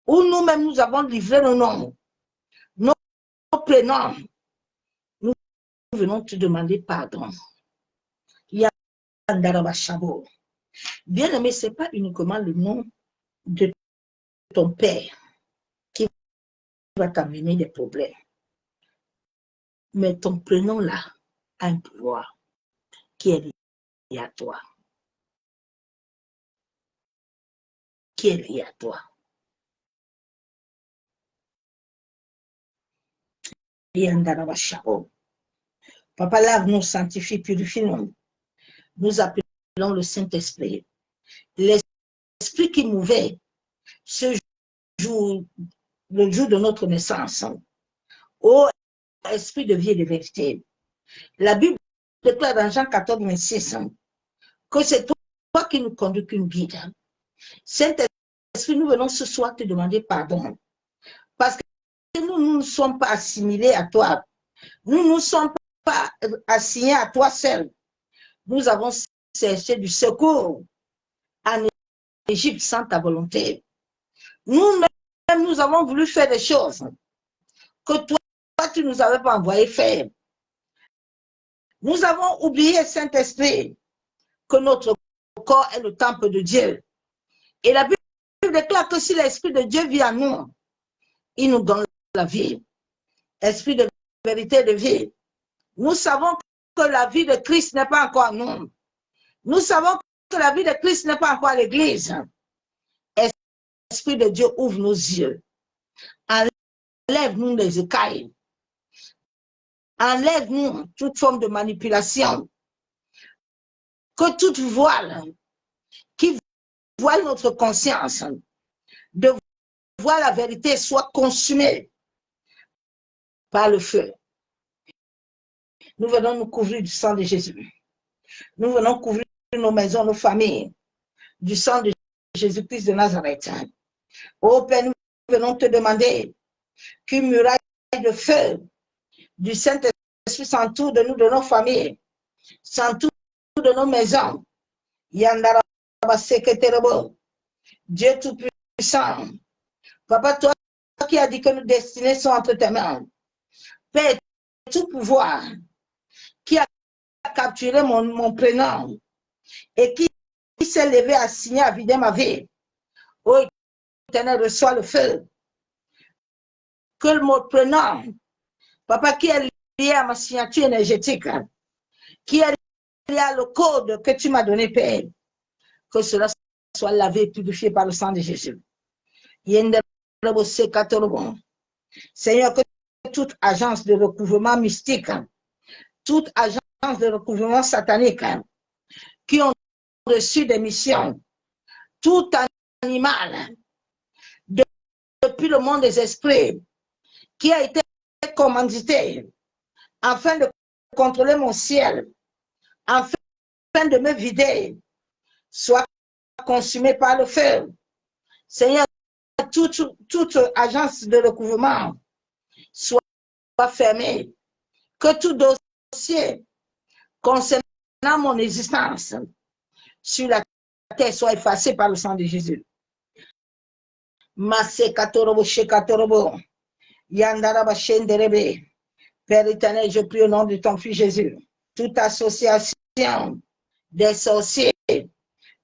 où nous-mêmes nous avons livré nos noms, nos prénoms, nous venons te demander pardon. Bien-aimé, ce n'est pas uniquement le nom de ton père qui va t'amener des problèmes. Mais ton prénom là a un pouvoir qui est lié à toi. Qui est lié à toi. Papa, lave-nous, sanctifie, purifie-nous. Nous appelons le Saint-Esprit. L'Esprit qui mouvait ce jour, le jour de notre naissance. Ô Esprit de vie et de vérité. La Bible déclare dans Jean 14, 26 que c'est toi qui nous conduis, qui nous guide. Saint-Esprit, nous venons ce soir te demander pardon. Parce que nous ne sommes pas assimilés à toi. Nous ne sommes pas assignés à toi seul. Nous avons cherché du secours en Égypte sans ta volonté. Nous-mêmes, nous avons voulu faire des choses que toi, tu ne nous avais pas envoyé faire. Nous avons oublié, Saint-Esprit, que notre corps est le temple de Dieu. Et la Bible déclare que si l'Esprit de Dieu vit en nous, il nous donne la vie. Esprit de vérité, de vie. Nous savons que la vie de Christ n'est pas encore en nous. Nous savons que la vie de Christ n'est pas encore à l'Église. Esprit de Dieu, ouvre nos yeux. Enlève-nous les écailles. Enlève-nous toute forme de manipulation. Que toute voile qui voile notre conscience de voir la vérité soit consumée par le feu. Nous venons nous couvrir du sang de Jésus. Nous venons couvrir nos maisons, nos familles, du sang de Jésus-Christ de Nazareth. Ô Père, nous venons te demander qu'une muraille de feu du Saint-Esprit s'entoure de nous, de nos familles, s'entoure de nos maisons. Dieu Tout-Puissant, Papa, toi qui as dit que nos destinées sont entre tes mains, Père, tout pouvoir qui a capturé mon prénom et qui s'est levé à signer, à vider ma vie, ô Éternel, reçois le feu. Que mon prénom, Papa, qui est lié à ma signature énergétique, qui est lié à le code que tu m'as donné, Père, que cela soit lavé et purifié par le sang de Jésus. Seigneur, que toute agence de recouvrement mystique, toute agence de recouvrement satanique, qui ont reçu des missions, tout animal, depuis le monde des esprits, qui a été commandité afin de contrôler mon ciel, afin de me vider, soit consumé par le feu. Seigneur, toute agence de recouvrement soit fermée, que tout dossier concernant mon existence sur la terre soit effacé par le sang de Jésus. Masse katorobo shekatorobo, yandaraba shenderebe. Père éternel, je prie au nom de ton Fils Jésus. Toute association des sorciers,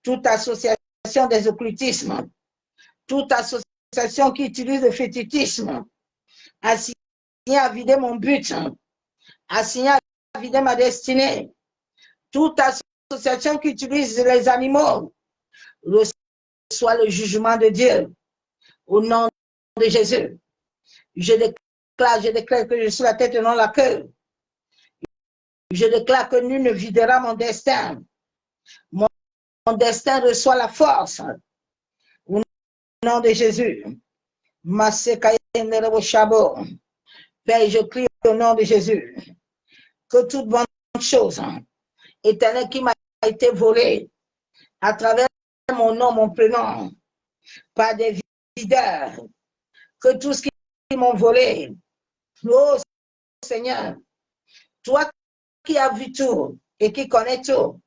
toute association des occultismes, toute association qui utilise le fétichisme, assigné à vider mon but, assigné à vider ma destinée, toute association qui utilise les animaux, reçoit le jugement de Dieu. Au nom de Jésus, je déclare que je suis la tête et non la queue. Je déclare que nul ne videra mon destin. Mon destin reçoit la force. Au nom de Jésus. Père, je prie au nom de Jésus que toute bonne chose éternelle qui m'a été volée à travers mon nom, mon prénom, par des videurs, que tout ce qui m'ont volé, oh Seigneur, toi qui as vu tout et qui connais tout,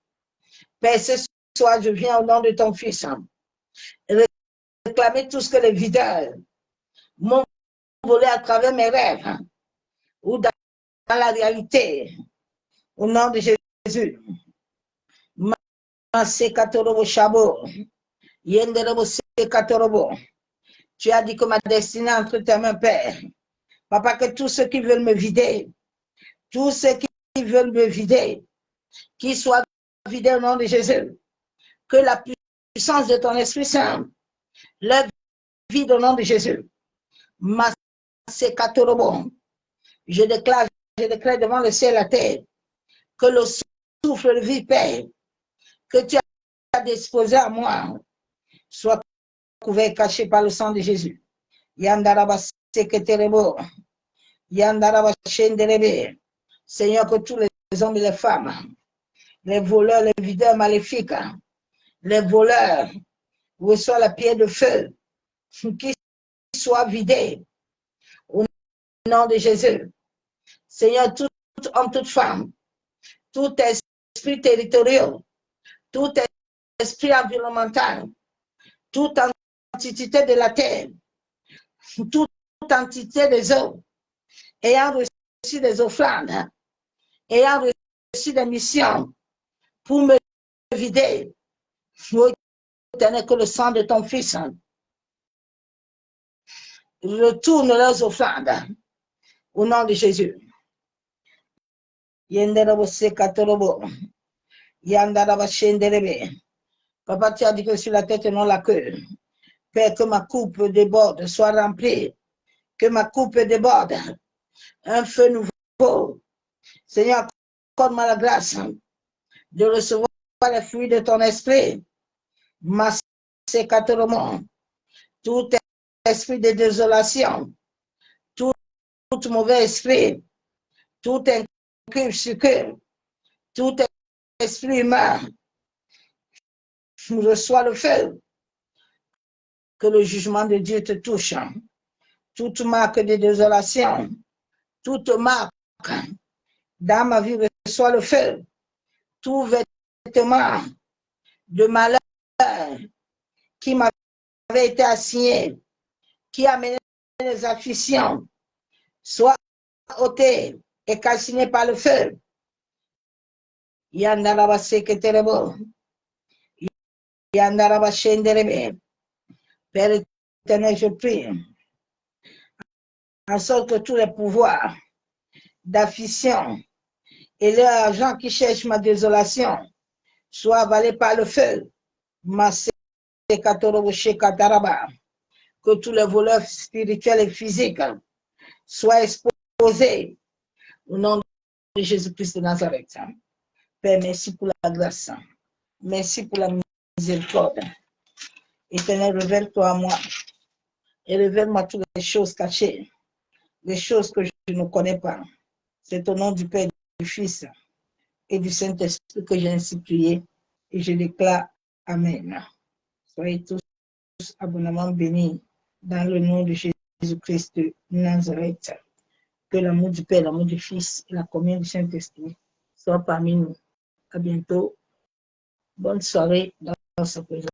Père, ce soir, je viens au nom de ton Fils, réclamer tout ce que les videurs m'ont volé à travers mes rêves ou dans la réalité, au nom de Jésus. Tu as dit que ma destinée est entre tes mains, Père. Papa, que tous ceux qui veulent me vider, tous ceux qui veulent me vider, qu'ils soient vidés au nom de Jésus. Que la puissance de ton Esprit Saint leur vide au nom de Jésus. Je déclare devant le ciel et la terre que le souffle de vie, Père, que tu as disposé à moi, soit couvert, caché par le sang de Jésus. Seigneur, que tous les hommes et les femmes, les voleurs, les videurs maléfiques, les voleurs, reçoivent la pierre de feu, qui soit vidée au nom de Jésus. Seigneur, tout homme, toute femme, tout esprit territorial, tout esprit environnemental, toute entité de la terre, toute entité des eaux, ayant reçu des offrandes, ayant reçu des missions pour me vider, que le sang de ton Fils retourne leurs offrandes au nom de Jésus. Papa, tu as dit que sur la tête et non la queue. Père, que ma coupe déborde, soit remplie, que ma coupe déborde, un feu nouveau. Seigneur, accorde-moi la grâce de recevoir les fruits de ton esprit. Tout esprit de désolation, tout mauvais esprit, tout inculte, tout esprit humain, reçoit le feu. que le jugement de Dieu te touche. Toute marque de désolation, toute marque dans ma vie reçoit le feu. Tout vêtement de malheur qui m'avait été assigné, qui a mené les afflictions, soit ôté et calciné par le feu. Yandaraba seketerebo. Yandaraba shenderebe. Père éternel, je prie en sorte que tous les pouvoirs d'affliction et leurs agents qui cherchent ma désolation soient avalés par le feu. Que tous les voleurs spirituels et physiques soient exposés au nom de Jésus-Christ de Nazareth. Père, merci pour la grâce. Merci pour la miséricorde. Éternel, révèle-toi à moi et révèle-moi toutes les choses cachées, les choses que je ne connais pas. C'est au nom du Père, du Fils et du Saint-Esprit que j'ai ainsi prié et je déclare Amen. Soyez tous abondamment bénis dans le nom de Jésus-Christ de Nazareth. Que l'amour du Père, l'amour du Fils et la communion du Saint-Esprit soient parmi nous. À bientôt. Bonne soirée dans sa présence.